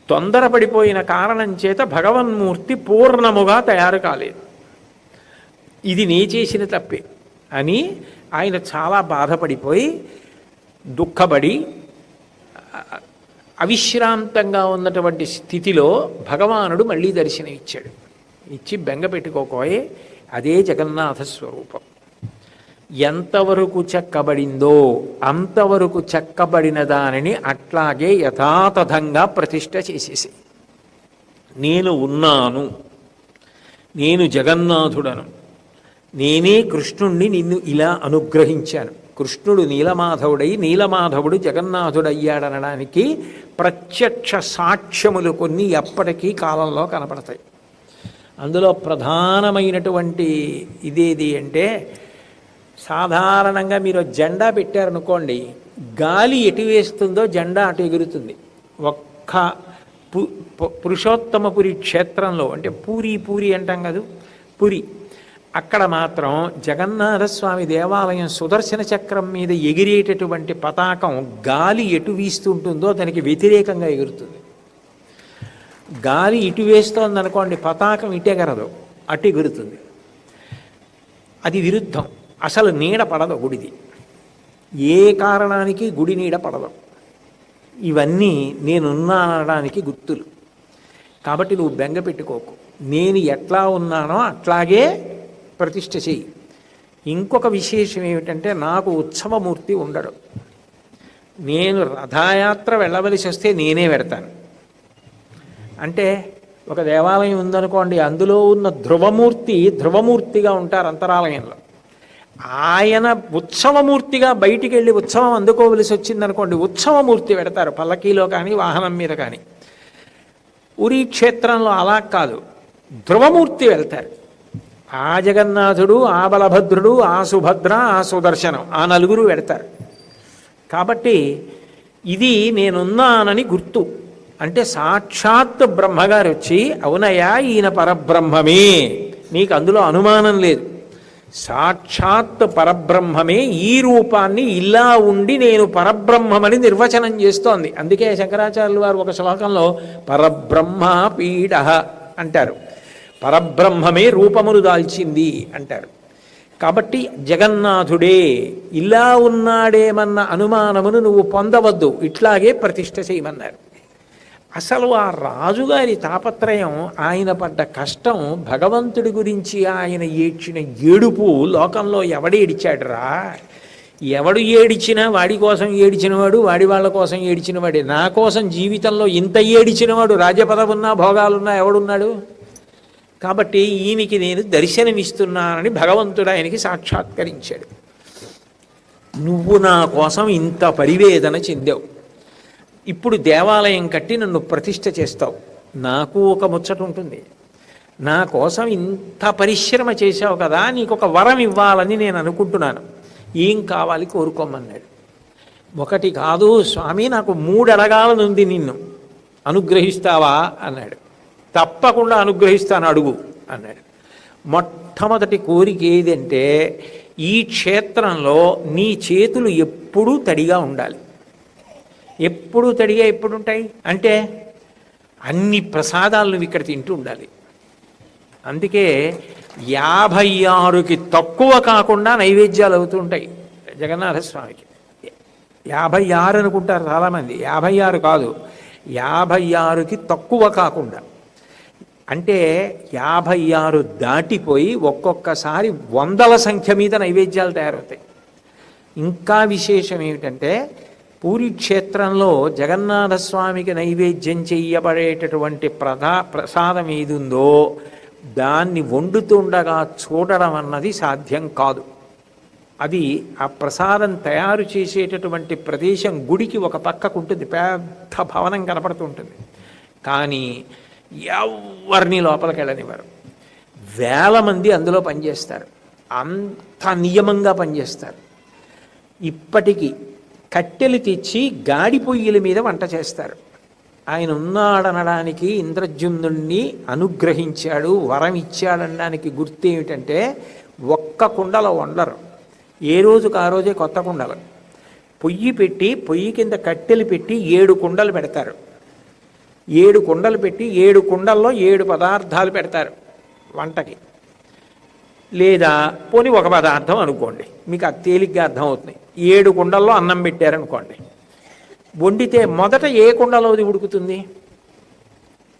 తొందరపడిపోయిన కారణం చేత భగవన్మూర్తి పూర్ణముగా తయారు కాలేదు. ఇది నే చేసిన తప్పే అని ఆయన చాలా బాధపడిపోయి దుఃఖపడి అవిశ్రాంతంగా ఉన్నటువంటి స్థితిలో భగవానుడు మళ్ళీ దర్శనం ఇచ్చాడు. ఇచ్చి బెంగ పెట్టుకోకోయే, అదే జగన్నాథ స్వరూపం. ఎంతవరకు చెక్కబడిందో అంతవరకు చెక్కబడిన దానిని అట్లాగే యథాతథంగా ప్రతిష్ఠ చేసేసి, నేను ఉన్నాను, నేను జగన్నాథుడను, నేనే కృష్ణుణ్ణి నిన్ను ఇలా అనుగ్రహించాను. కృష్ణుడు నీలమాధవుడై నీలమాధవుడు జగన్నాథుడయ్యాడనడానికి ప్రత్యక్ష సాక్ష్యములు కొన్ని ఎప్పటికీ కాలంలో కనపడతాయి. అందులో ప్రధానమైనటువంటి ఇదేది అంటే, సాధారణంగా మీరు జెండా పెట్టారనుకోండి, గాలి ఎటు వేస్తుందో జెండా అటు ఎగురుతుంది. ఒక్క పురుషోత్తమపురి క్షేత్రంలో, అంటే పూరి అంటాం కదా, పురి, అక్కడ మాత్రం జగన్నాథస్వామి దేవాలయం సుదర్శన చక్రం మీద ఎగిరేటటువంటి పతాకం గాలి ఎటు వీస్తుంటుందో దానికి వ్యతిరేకంగా ఎగురుతుంది. గాలి ఇటు వేస్తోంది అనుకోండి, పతాకం ఇటెగరదు, అటు ఎగురుతుంది. అది విరుద్ధం. అసలు నీడ పడదు గుడిది, ఏ కారణానికి గుడి నీడ పడదు. ఇవన్నీ నేనున్నానడానికి గుర్తులు. కాబట్టి నువ్వు బెంగ పెట్టుకోకు, నేను ఎట్లా ఉన్నానో అట్లాగే ప్రతిష్ఠ చెయ్యి. ఇంకొక విశేషం ఏమిటంటే, నాకు ఉత్సవమూర్తి ఉండడు. నేను రథయాత్ర వెళ్ళవలసి వస్తే నేనే వెడతాను. అంటే ఒక దేవాలయం ఉందనుకోండి, అందులో ఉన్న ధ్రువమూర్తిగా ఉంటారు అంతరాలయంలో. ఆయన ఉత్సవమూర్తిగా బయటికి వెళ్ళి ఉత్సవం అందుకోవలసి వచ్చిందనుకోండి, ఉత్సవమూర్తి పెడతారు పల్లకీలో కానీ వాహనం మీద కానీ. ఉరి క్షేత్రంలో అలా కాదు, ధ్రువమూర్తి వెళ్తారు. ఆ జగన్నాథుడు, ఆ బలభద్రుడు, ఆ సుభద్ర, ఆ సుదర్శనం, ఆ నలుగురు పెడతారు. కాబట్టి ఇది నేనున్నానని గుర్తు. అంటే సాక్షాత్ బ్రహ్మగారు వచ్చి, అవునయ్యా ఈయన పరబ్రహ్మమే, నీకు అందులో అనుమానం లేదు, సాక్షాత్ పరబ్రహ్మమే ఈ రూపాన్ని ఇలా ఉండి నేను పరబ్రహ్మమని నిర్వచనం చేస్తోంది. అందుకే శంకరాచార్యులు వారు ఒక శ్లోకంలో పరబ్రహ్మ పీడ అంటారు, పరబ్రహ్మమే రూపమును దాల్చింది అంటారు. కాబట్టి జగన్నాథుడే ఇలా ఉన్నాడేమన్న అనుమానమును నువ్వు పొందవద్దు, ఇట్లాగే ప్రతిష్ఠ చేయమన్నారు. అసలు ఆ రాజుగారి తాపత్రయం, ఆయన పడ్డ కష్టం, భగవంతుడి గురించి ఆయన ఏడ్చిన ఏడుపు లోకంలో ఎవడేడిచాడురా? ఎవడు ఏడిచినా వాడి కోసం ఏడిచినవాడు, వాడి వాళ్ళ కోసం ఏడిచినవాడే. నా కోసం జీవితంలో ఇంత ఏడిచినవాడు, రాజ్యపదవున్నా భోగాలున్నా ఎవడున్నాడు? కాబట్టి ఈయనకి నేను దర్శనమిస్తున్నానని భగవంతుడు ఆయనకి సాక్షాత్కరించాడు. నువ్వు నా కోసం ఇంత పరివేదన చెందావు, ఇప్పుడు దేవాలయం కట్టి నన్ను ప్రతిష్ఠ చేస్తావు, నాకు ఒక ముచ్చట ఉంటుంది. నా కోసం ఇంత పరిశ్రమ చేశావు కదా, నీకు ఒక వరం ఇవ్వాలని నేను అనుకుంటున్నాను, ఏం కావాలి కోరుకోమన్నాడు. ఒకటి కాదు స్వామి, నాకు 3 అడగాలనుంది, నిన్ను అనుగ్రహిస్తావా అన్నాడు. తప్పకుండా అనుగ్రహిస్తాను, అడుగు అన్నాడు. మొట్టమొదటి కోరిక ఏదంటే, ఈ క్షేత్రంలో నీ చేతులు ఎప్పుడూ తడిగా ఉండాలి. ఎప్పుడు తడిగా ఎప్పుడు ఉంటాయి అంటే, అన్ని ప్రసాదాలు నువ్వు ఇక్కడ తింటూ ఉండాలి. అందుకే 56కి తక్కువ కాకుండా నైవేద్యాలు అవుతూ ఉంటాయి జగన్నాథస్వామికి. 56 అనుకుంటారు చాలామంది, 56 కాదు, 56కి తక్కువ కాకుండా. అంటే 56 దాటిపోయి ఒక్కొక్కసారి 100ల సంఖ్య మీద నైవేద్యాలు తయారవుతాయి. ఇంకా విశేషం ఏమిటంటే, పూరి క్షేత్రంలో జగన్నాథస్వామికి నైవేద్యం చెయ్యబడేటటువంటి ప్రసాదం ఏదుందో దాన్ని వండుతుండగా చూడడం అన్నది సాధ్యం కాదు. అది ఆ ప్రసాదం తయారు చేసేటటువంటి ప్రదేశం గుడికి ఒక పక్కకు ఉంటుంది, పెద్ద భవనం కనపడుతూ ఉంటుంది. కానీ ఎవరిని లోపలికి వెళ్ళనివ్వరు. 1000 మంది అందులో పనిచేస్తారు, అంత నియమంగా పనిచేస్తారు. ఇప్పటికీ కట్టెలు తెచ్చి గాడి పొయ్యిల మీద వంట చేస్తారు. ఆయన ఉన్నాడనడానికి, ఇంద్రజుమ్నుణ్ణి అనుగ్రహించాడు, వరం ఇచ్చాడనడానికి గుర్తు ఏమిటంటే, ఒక్క కుండలో వండరు, ఏ రోజుకు ఆ రోజే కొత్త కుండలు. పొయ్యి పెట్టి పొయ్యి కింద కట్టెలు పెట్టి 7 కుండలు పెడతారు. 7 కుండలు పెట్టి 7 కుండల్లో 7 పదార్థాలు పెడతారు వంటకి. లేదా పోనీ ఒక పదార్థం అనుకోండి, మీకు అది తేలిగ్గా అర్థమవుతుంది. 7 కుండల్లో అన్నం పెట్టారనుకోండి, వండితే మొదట ఏ కుండలోది ఉడుకుతుంది?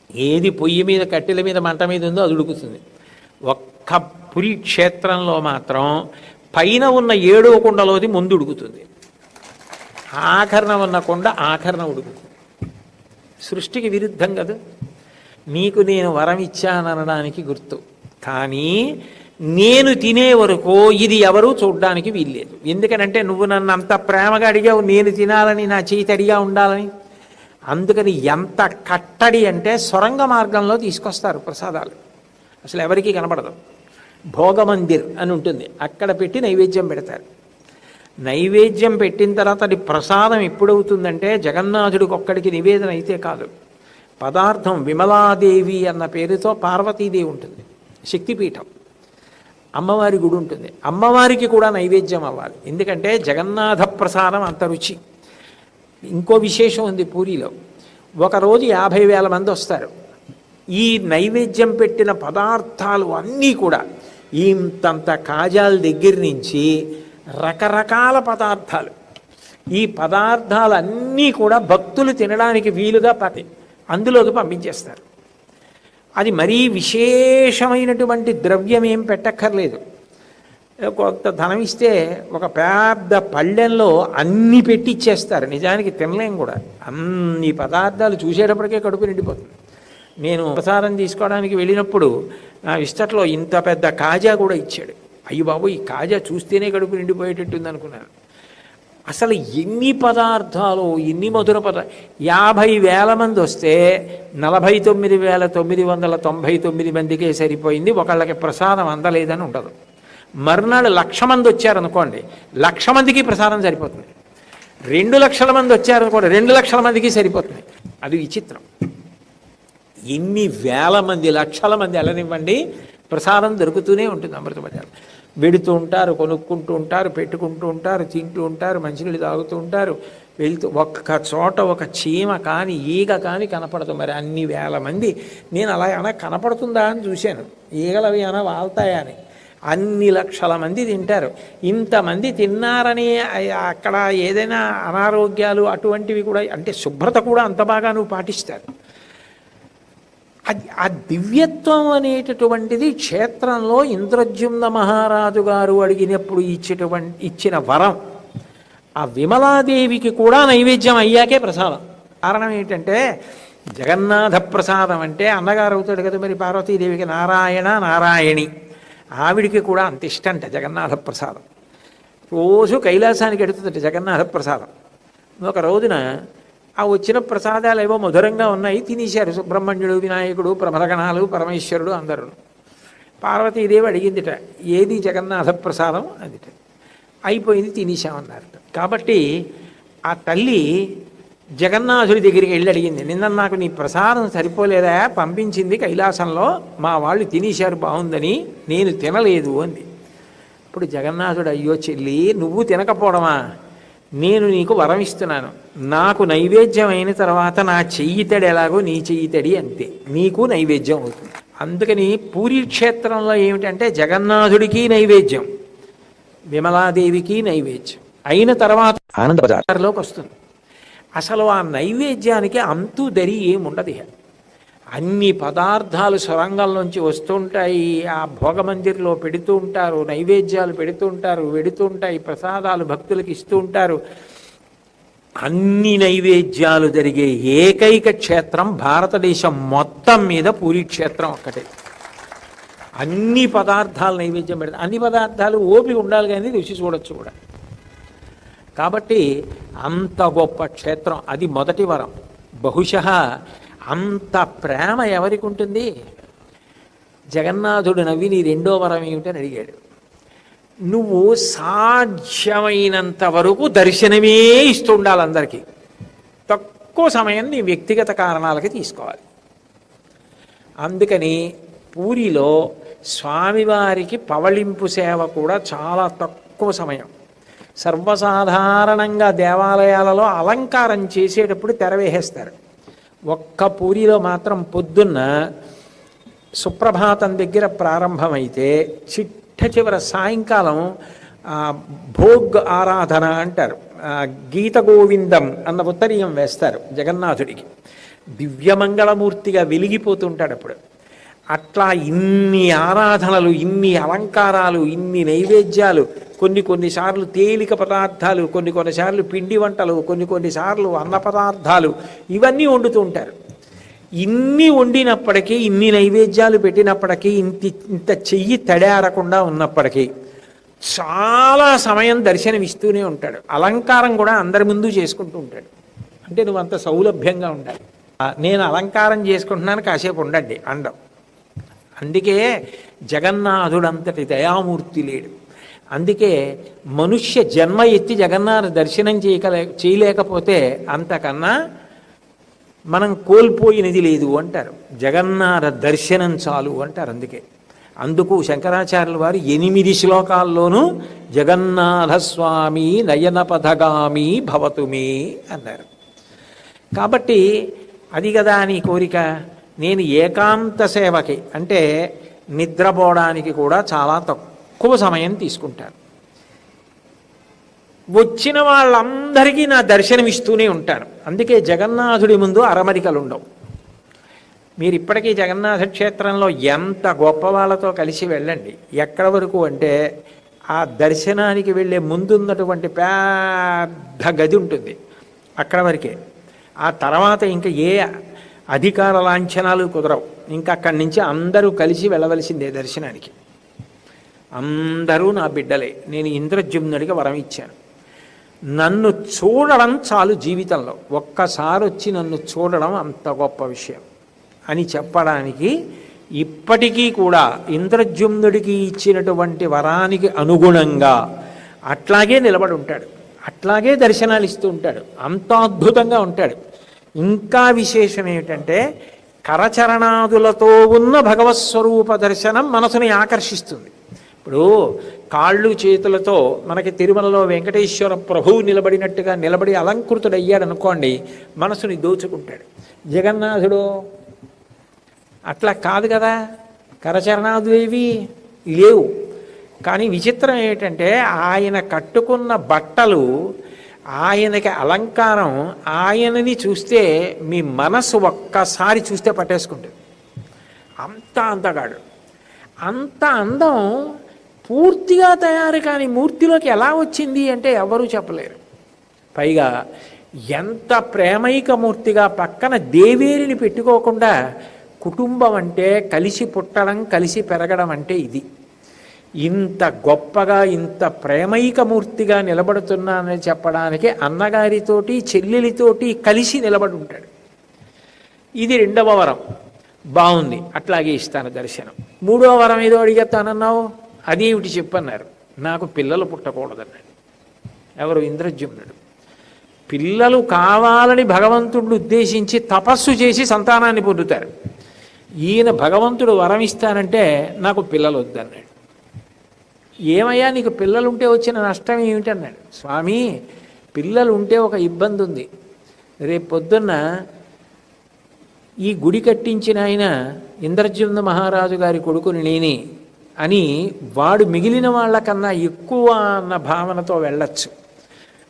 ఏది పొయ్యి మీద కట్టెల మీద మంట మీద ఉందో అది ఉడుకుతుంది. ఒక్క పురి క్షేత్రంలో మాత్రం పైన ఉన్న 7వ కుండలోది ముందు ఉడుకుతుంది, ఆఖరణ ఉన్న కుండ ఆఖరణ ఉడుకుతుంది. సృష్టికి విరుద్ధం కదా. నీకు నేను వరం ఇచ్చాననడానికి గుర్తు, కానీ నేను తినే వరకు ఇది ఎవరూ చూడ్డానికి వీల్లేదు. ఎందుకనంటే నువ్వు నన్ను అంత ప్రేమగా అడిగావు, నేను తినాలని, నా చేయి తడిగా ఉండాలని. అందుకని ఎంత కట్టడి అంటే, సొరంగ మార్గంలో తీసుకొస్తారు ప్రసాదాలు, అసలు ఎవరికీ కనపడదు. భోగమందిర్ అని ఉంటుంది, అక్కడ పెట్టి నైవేద్యం పెడతారు. నైవేద్యం పెట్టిన తర్వాత అది ప్రసాదం ఎప్పుడవుతుందంటే, జగన్నాథుడికి ఒక్కడికి నివేదన అయితే కాదు, పదార్థం విమలాదేవి అన్న పేరుతో పార్వతీదేవి ఉంటుంది, శక్తిపీఠం. అమ్మవారి గుడి ఉంటుంది. అమ్మవారికి కూడా నైవేద్యం అవ్వాలి. ఎందుకంటే జగన్నాథ ప్రసాదం అంత రుచి. ఇంకో విశేషం ఉంది పూరిలో. ఒకరోజు 50,000 మంది వస్తారు. ఈ నైవేద్యం పెట్టిన పదార్థాలు అన్నీ కూడా ఇంతంత కాజాల దగ్గర నుంచి రకరకాల పదార్థాలు, ఈ పదార్థాలన్నీ కూడా భక్తులు తినడానికి వీలుగా అందులోకి పంపించేస్తారు. అది మరీ విశేషమైనటువంటి ద్రవ్యం ఏం పెట్టక్కర్లేదు. కొంత ధనం ఇస్తే ఒక పెద్ద పళ్ళెంలో అన్నీ పెట్టి ఇచ్చేస్తారు. నిజానికి తినలేం కూడా. అన్ని పదార్థాలు చూసేటప్పటికే కడుపు నిండిపోతుంది. నేను ప్రసాదం తీసుకోవడానికి వెళ్ళినప్పుడు నా విస్తట్లో ఇంత పెద్ద కాజా కూడా ఇచ్చాడు. అయ్యి బాబు, ఈ కాజా చూస్తేనే కడుపు నిండిపోయేటట్టుంది అనుకున్నాను. అసలు ఎన్ని పదార్థాలు, ఎన్ని మధుర 50,000 మంది వస్తే 49,999 మందికే సరిపోయింది. ఒకళ్ళకి ప్రసాదం అందలేదని ఉండదు. మర్నాడు 1,00,000 మంది వచ్చారనుకోండి, 1,00,000 మందికి ప్రసాదం సరిపోతుంది. 2,00,000 మంది వచ్చారనుకోండి, 2,00,000 మందికి సరిపోతుంది. అది విచిత్రం. ఎన్ని వేల మంది, లక్షల మంది వెళ్ళనివ్వండి, ప్రసాదం దొరుకుతూనే ఉంటుంది. అమృత బజార్ వెడుతూ ఉంటారు, కొనుక్కుంటూ ఉంటారు, పెట్టుకుంటూ ఉంటారు, తింటూ ఉంటారు, మంచినీళ్ళు తాగుతూ ఉంటారు. వెళ్తూ ఒక్క చోట ఒక చీమ కానీ ఈగ కానీ కనపడదు. మరి అన్ని వేల మంది, నేను అలా ఏమైనా కనపడుతుందా అని చూశాను, ఈగలు అవి ఏమైనా వాళ్తాయా అని. అన్ని లక్షల మంది తింటారు. ఇంతమంది తిన్నారని అక్కడ ఏదైనా అనారోగ్యాలు అటువంటివి కూడా, అంటే శుభ్రత కూడా అంత బాగా నువ్వు పాటిస్తారు. అది ఆ దివ్యత్వం అనేటటువంటిది క్షేత్రంలో ఇంద్రద్యుమ్న మహారాజు గారు అడిగినప్పుడు ఇచ్చిన వరం. ఆ విమలాదేవికి కూడా నైవేద్యం అయ్యాకే ప్రసాదం. కారణం ఏంటంటే జగన్నాథ ప్రసాదం అంటే అన్నగారు అవుతాడు కదా, మరి పార్వతీదేవికి నారాయణ నారాయణి, ఆవిడికి కూడా అంత ఇష్టంట జగన్నాథ ప్రసాదం. రోజు కైలాసానికి ఎడుతుందట జగన్నాథ ప్రసాదం. ఒక రోజున ఆ వచ్చిన ప్రసాదాలు ఏవో మధురంగా ఉన్నాయి, తినేశారు సుబ్రహ్మణ్యుడు, వినాయకుడు, ప్రమరగణాలు, పరమేశ్వరుడు అందరూ. పార్వతీదేవి అడిగిందిట, ఏది జగన్నాథ ప్రసాదం అదిట. అయిపోయింది, తినేశామన్నారట. కాబట్టి ఆ తల్లి జగన్నాథుడి దగ్గరికి వెళ్ళి అడిగింది, నిన్న నాకు నీ ప్రసాదం సరిపోలేదా, పంపించింది కైలాసంలో, మా వాళ్ళు తినేశారు బాగుందని, నేను తినలేదు అంది. ఇప్పుడు జగన్నాథుడు, అయ్యో చెల్లి, నువ్వు తినకపోవడమా, నేను నీకు వరం ఇస్తున్నాను. నాకు నైవేద్యం అయిన తర్వాత నా చెయ్యితడి ఎలాగో నీ చెయ్యితడి అంతే, నీకు నైవేద్యం అవుతుంది. అందుకని పూరీ క్షేత్రంలో ఏమిటంటే జగన్నాథుడికి నైవేద్యం, విమలాదేవికి నైవేద్యం అయిన తర్వాత ఆనంద బజార్లోకి వస్తుంది. అసలు ఆ నైవేద్యానికి అంతు దరి ఏముండదు. అన్ని పదార్థాలు సొరంగంలోంచి వస్తుంటాయి, ఆ భోగమందిర్లో పెడుతూ ఉంటారు, నైవేద్యాలు పెడుతూ ఉంటారు, వెడుతూ ఉంటాయి, ప్రసాదాలు భక్తులకు ఇస్తూ ఉంటారు. అన్ని నైవేద్యాలు జరిగే ఏకైక క్షేత్రం భారతదేశం మొత్తం మీద పూరీ క్షేత్రం ఒక్కటే. అన్ని పదార్థాలు నైవేద్యం పెడతారు. అన్ని పదార్థాలు ఓపిక ఉండాలి కానీ రుచి చూడొచ్చు కూడా. కాబట్టి అంత గొప్ప క్షేత్రం అది. మొదటి వరం. బహుశः అంత ప్రేమ ఎవరికి ఉంటుంది? జగన్నాథుడు నవ్వి నీ రెండో వరం ఏమిటని అడిగాడు. నువ్వు సాధ్యమైనంత వరకు దర్శనమే ఇస్తుండాలి అందరికీ. తక్కువ సమయం నీ వ్యక్తిగత కారణాలకి తీసుకోవాలి. అందుకని పూరిలో స్వామివారికి పవళింపు సేవ కూడా చాలా తక్కువ సమయం. సర్వసాధారణంగా దేవాలయాలలో అలంకారం చేసేటప్పుడు తెరవేసేస్తారు. ఒక్క పూరిలో మాత్రం పొద్దున్న సుప్రభాతం దగ్గర ప్రారంభమైతే చిట్ట చివర సాయంకాలం భోగ్ ఆరాధన అంటారు, గీత గోవిందం అన్న ఉత్తరీయం వేస్తారు జగన్నాథుడికి. దివ్యమంగళమూర్తిగా వెలిగిపోతుంటాడు అప్పుడు. అట్లా ఇన్ని ఆరాధనలు, ఇన్ని అలంకారాలు, ఇన్ని నైవేద్యాలు, కొన్నిసార్లు తేలిక పదార్థాలు, కొన్నిసార్లు పిండి వంటలు, కొన్నిసార్లు అన్న పదార్థాలు, ఇవన్నీ వండుతూ ఉంటారు. ఇన్ని వండినప్పటికీ, ఇన్ని నైవేద్యాలు పెట్టినప్పటికీ, ఇంత చెయ్యి తడారకుండా ఉన్నప్పటికీ చాలా సమయం దర్శనమిస్తూనే ఉంటాడు. అలంకారం కూడా అందరి ముందు చేసుకుంటూ ఉంటాడు. అంటే నువ్వు అంత సౌలభ్యంగా ఉండాలి. నేను అలంకారం చేసుకుంటున్నాను కాసేపు ఉండండి అండం. అందుకే జగన్నాథుడంతటి దయామూర్తి లేడు. అందుకే మనుష్య జన్మ ఎత్తి జగన్నాథ దర్శనం చేయలేకపోతే అంతకన్నా మనం కోల్పోయినది లేదు అంటారు. జగన్నాథ దర్శనం చాలు అంటారు. అందుకే అందుకు శంకరాచార్యుల వారు 8 శ్లోకాల్లోనూ జగన్నాథస్వామి నయనపథగామి భవతుమే అన్నారు. కాబట్టి అది కదా నీ కోరిక. నేను ఏకాంత సేవకి అంటే నిద్రపోవడానికి కూడా చాలా తక్కువ సమయం తీసుకుంటాను. వచ్చిన వాళ్ళందరికీ నా దర్శనమిస్తూనే ఉంటాను. అందుకే జగన్నాథుడి ముందు అరమరికలు ఉండవు. మీరు ఇప్పటికీ జగన్నాథ క్షేత్రంలో ఎంత గొప్ప వాళ్ళతో కలిసి వెళ్ళండి. ఎక్కడి వరకు అంటే ఆ దర్శనానికి వెళ్ళే ముందున్నటువంటి పెద్ద గది ఉంటుంది, అక్కడ వరకే. ఆ తర్వాత ఇంకా ఏ అధికార లాంఛనాలు కుదరవు. ఇంకా అక్కడి నుంచి అందరూ కలిసి వెళ్ళవలసిందే దర్శనానికి. అందరూ నా బిడ్డలే. నేను ఇంద్రజుమ్నుడికి వరం ఇచ్చాను. నన్ను చూడడం చాలు జీవితంలో, ఒక్కసారి వచ్చి నన్ను చూడడం అంత గొప్ప విషయం అని చెప్పడానికి ఇప్పటికీ కూడా ఇంద్రజుమ్నుడికి ఇచ్చినటువంటి వరానికి అనుగుణంగా అట్లాగే నిలబడి ఉంటాడు, అట్లాగే దర్శనాలు ఇస్తూ ఉంటాడు. అంత అద్భుతంగా ఉంటాడు. ఇంకా విశేషం ఏమిటంటే కరచరణాదులతో ఉన్న భగవత్స్వరూప దర్శనం మనసుని ఆకర్షిస్తుంది. ఇప్పుడు కాళ్ళు చేతులతో మనకి తిరుమలలో వెంకటేశ్వర ప్రభువు నిలబడినట్టుగా నిలబడి అలంకృతుడయ్యాడు అనుకోండి, మనసుని దోచుకుంటాడు. జగన్నాథుడు అట్లా కాదు కదా, కరచరణాదులేవి లేవు. కానీ విచిత్రం ఏమిటంటే ఆయన కట్టుకున్న బట్టలు, ఆయనకి అలంకారం, ఆయనని చూస్తే మీ మనసు ఒక్కసారి చూస్తే పట్టేసుకుంటుంది. అంత అందగాడు. అంత అందం పూర్తిగా తయారు కాని మూర్తిలోకి ఎలా వచ్చింది అంటే ఎవరూ చెప్పలేరు. పైగా ఎంత ప్రేమైక మూర్తిగా పక్కన దేవేరిని పెట్టుకోకుండా, కుటుంబం అంటే కలిసి పుట్టడం కలిసి పెరగడం అంటే ఇది. ఇంత గొప్పగా ఇంత ప్రేమైకమూర్తిగా నిలబడుతున్నానని చెప్పడానికి అన్నగారితోటి చెల్లెలితోటి కలిసి నిలబడి ఉంటాడు. ఇది 2వ వరం. బాగుంది, అట్లాగే ఇస్తాను దర్శనం. 3వ వరం ఏదో అడిగేస్తానన్నావు, అదేమిటి చెప్పన్నారు. నాకు పిల్లలు పుట్టకూడదన్నాడు. ఎవరు? ఇంద్రజుమ్నుడు. పిల్లలు కావాలని భగవంతుడిని ఉద్దేశించి తపస్సు చేసి సంతానాన్ని పొందుతారు. ఈయన భగవంతుడు వరం ఇస్తానంటే నాకు పిల్లలు వద్దన్నాడు. ఏమయ్యా నీకు పిల్లలుంటే వచ్చిన నష్టం ఏమిటన్నాడు. స్వామి, పిల్లలు ఉంటే ఒక ఇబ్బంది ఉంది. రేపు పొద్దున్న ఈ గుడి కట్టించిన ఆయన ఇంద్రజుమ్న మహారాజు గారి కొడుకుని నేనే అని వాడు మిగిలిన వాళ్ళకన్నా ఎక్కువ అన్న భావనతో వెళ్ళచ్చు.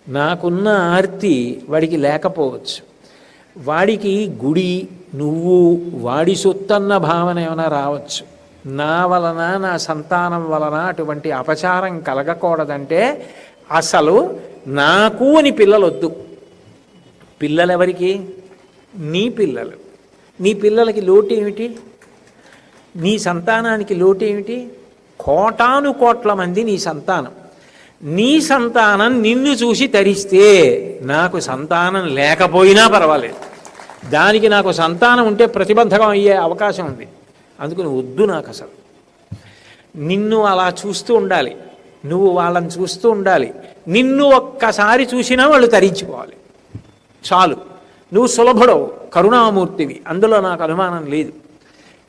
నాకున్న ఆర్తి వాడికి లేకపోవచ్చు. వాడికి గుడి నువ్వు వాడి సొత్తన్న భావన ఏమైనా రావచ్చు. నా వలన నా సంతానం వలన అటువంటి అపచారం కలగకూడదంటే అసలు నాకు అని పిల్లలు వద్దు. పిల్లలెవరికి? నీ పిల్లలు. నీ పిల్లలకి లోటు ఏమిటి? నీ సంతానానికి లోటు ఏమిటి? కోటాను కోట్ల మంది నీ సంతానం. నీ సంతానం నిన్ను చూసి తరిస్తే నాకు సంతానం లేకపోయినా పర్వాలేదు. దానికి నాకు సంతానం ఉంటే ప్రతిబంధకం అయ్యే అవకాశం ఉంది. అందుకని వద్దు నాకు అసలు. నిన్ను అలా చూస్తూ ఉండాలి, నువ్వు వాళ్ళని చూస్తూ ఉండాలి. నిన్ను ఒక్కసారి చూసినా వాళ్ళు తరించిపోవాలి చాలు. నువ్వు సులభుడవు, కరుణామూర్తివి, అందులో నాకు అనుమానం లేదు.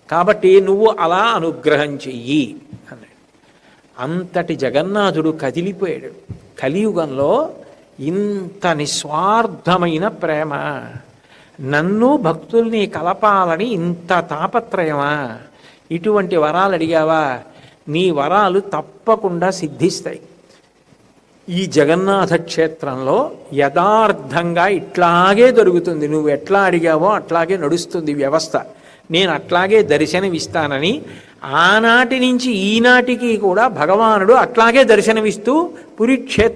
కాబట్టి నువ్వు అలా అనుగ్రహం చెయ్యి అన్నాడు. అంతటి జగన్నాథుడు కదిలిపోయాడు. కలియుగంలో ఇంత నిస్వార్థమైన ప్రేమ, నన్ను భక్తుల్ని కలపాలని ఇంత తాపత్రయమా? ఇటువంటి వరాలు అడిగావా? నీ వరాలు తప్పకుండా సిద్ధిస్తాయి. ఈ జగన్నాథ క్షేత్రంలో యథార్థంగా ఇట్లాగే దొరుకుతుంది. నువ్వు ఎట్లా అడిగావో అట్లాగే నడుస్తుంది వ్యవస్థ. నేను అట్లాగే దర్శనమిస్తానని ఆనాటి నుంచి ఈనాటికి కూడా భగవానుడు అట్లాగే దర్శనమిస్తూ పురి క్షేత్ర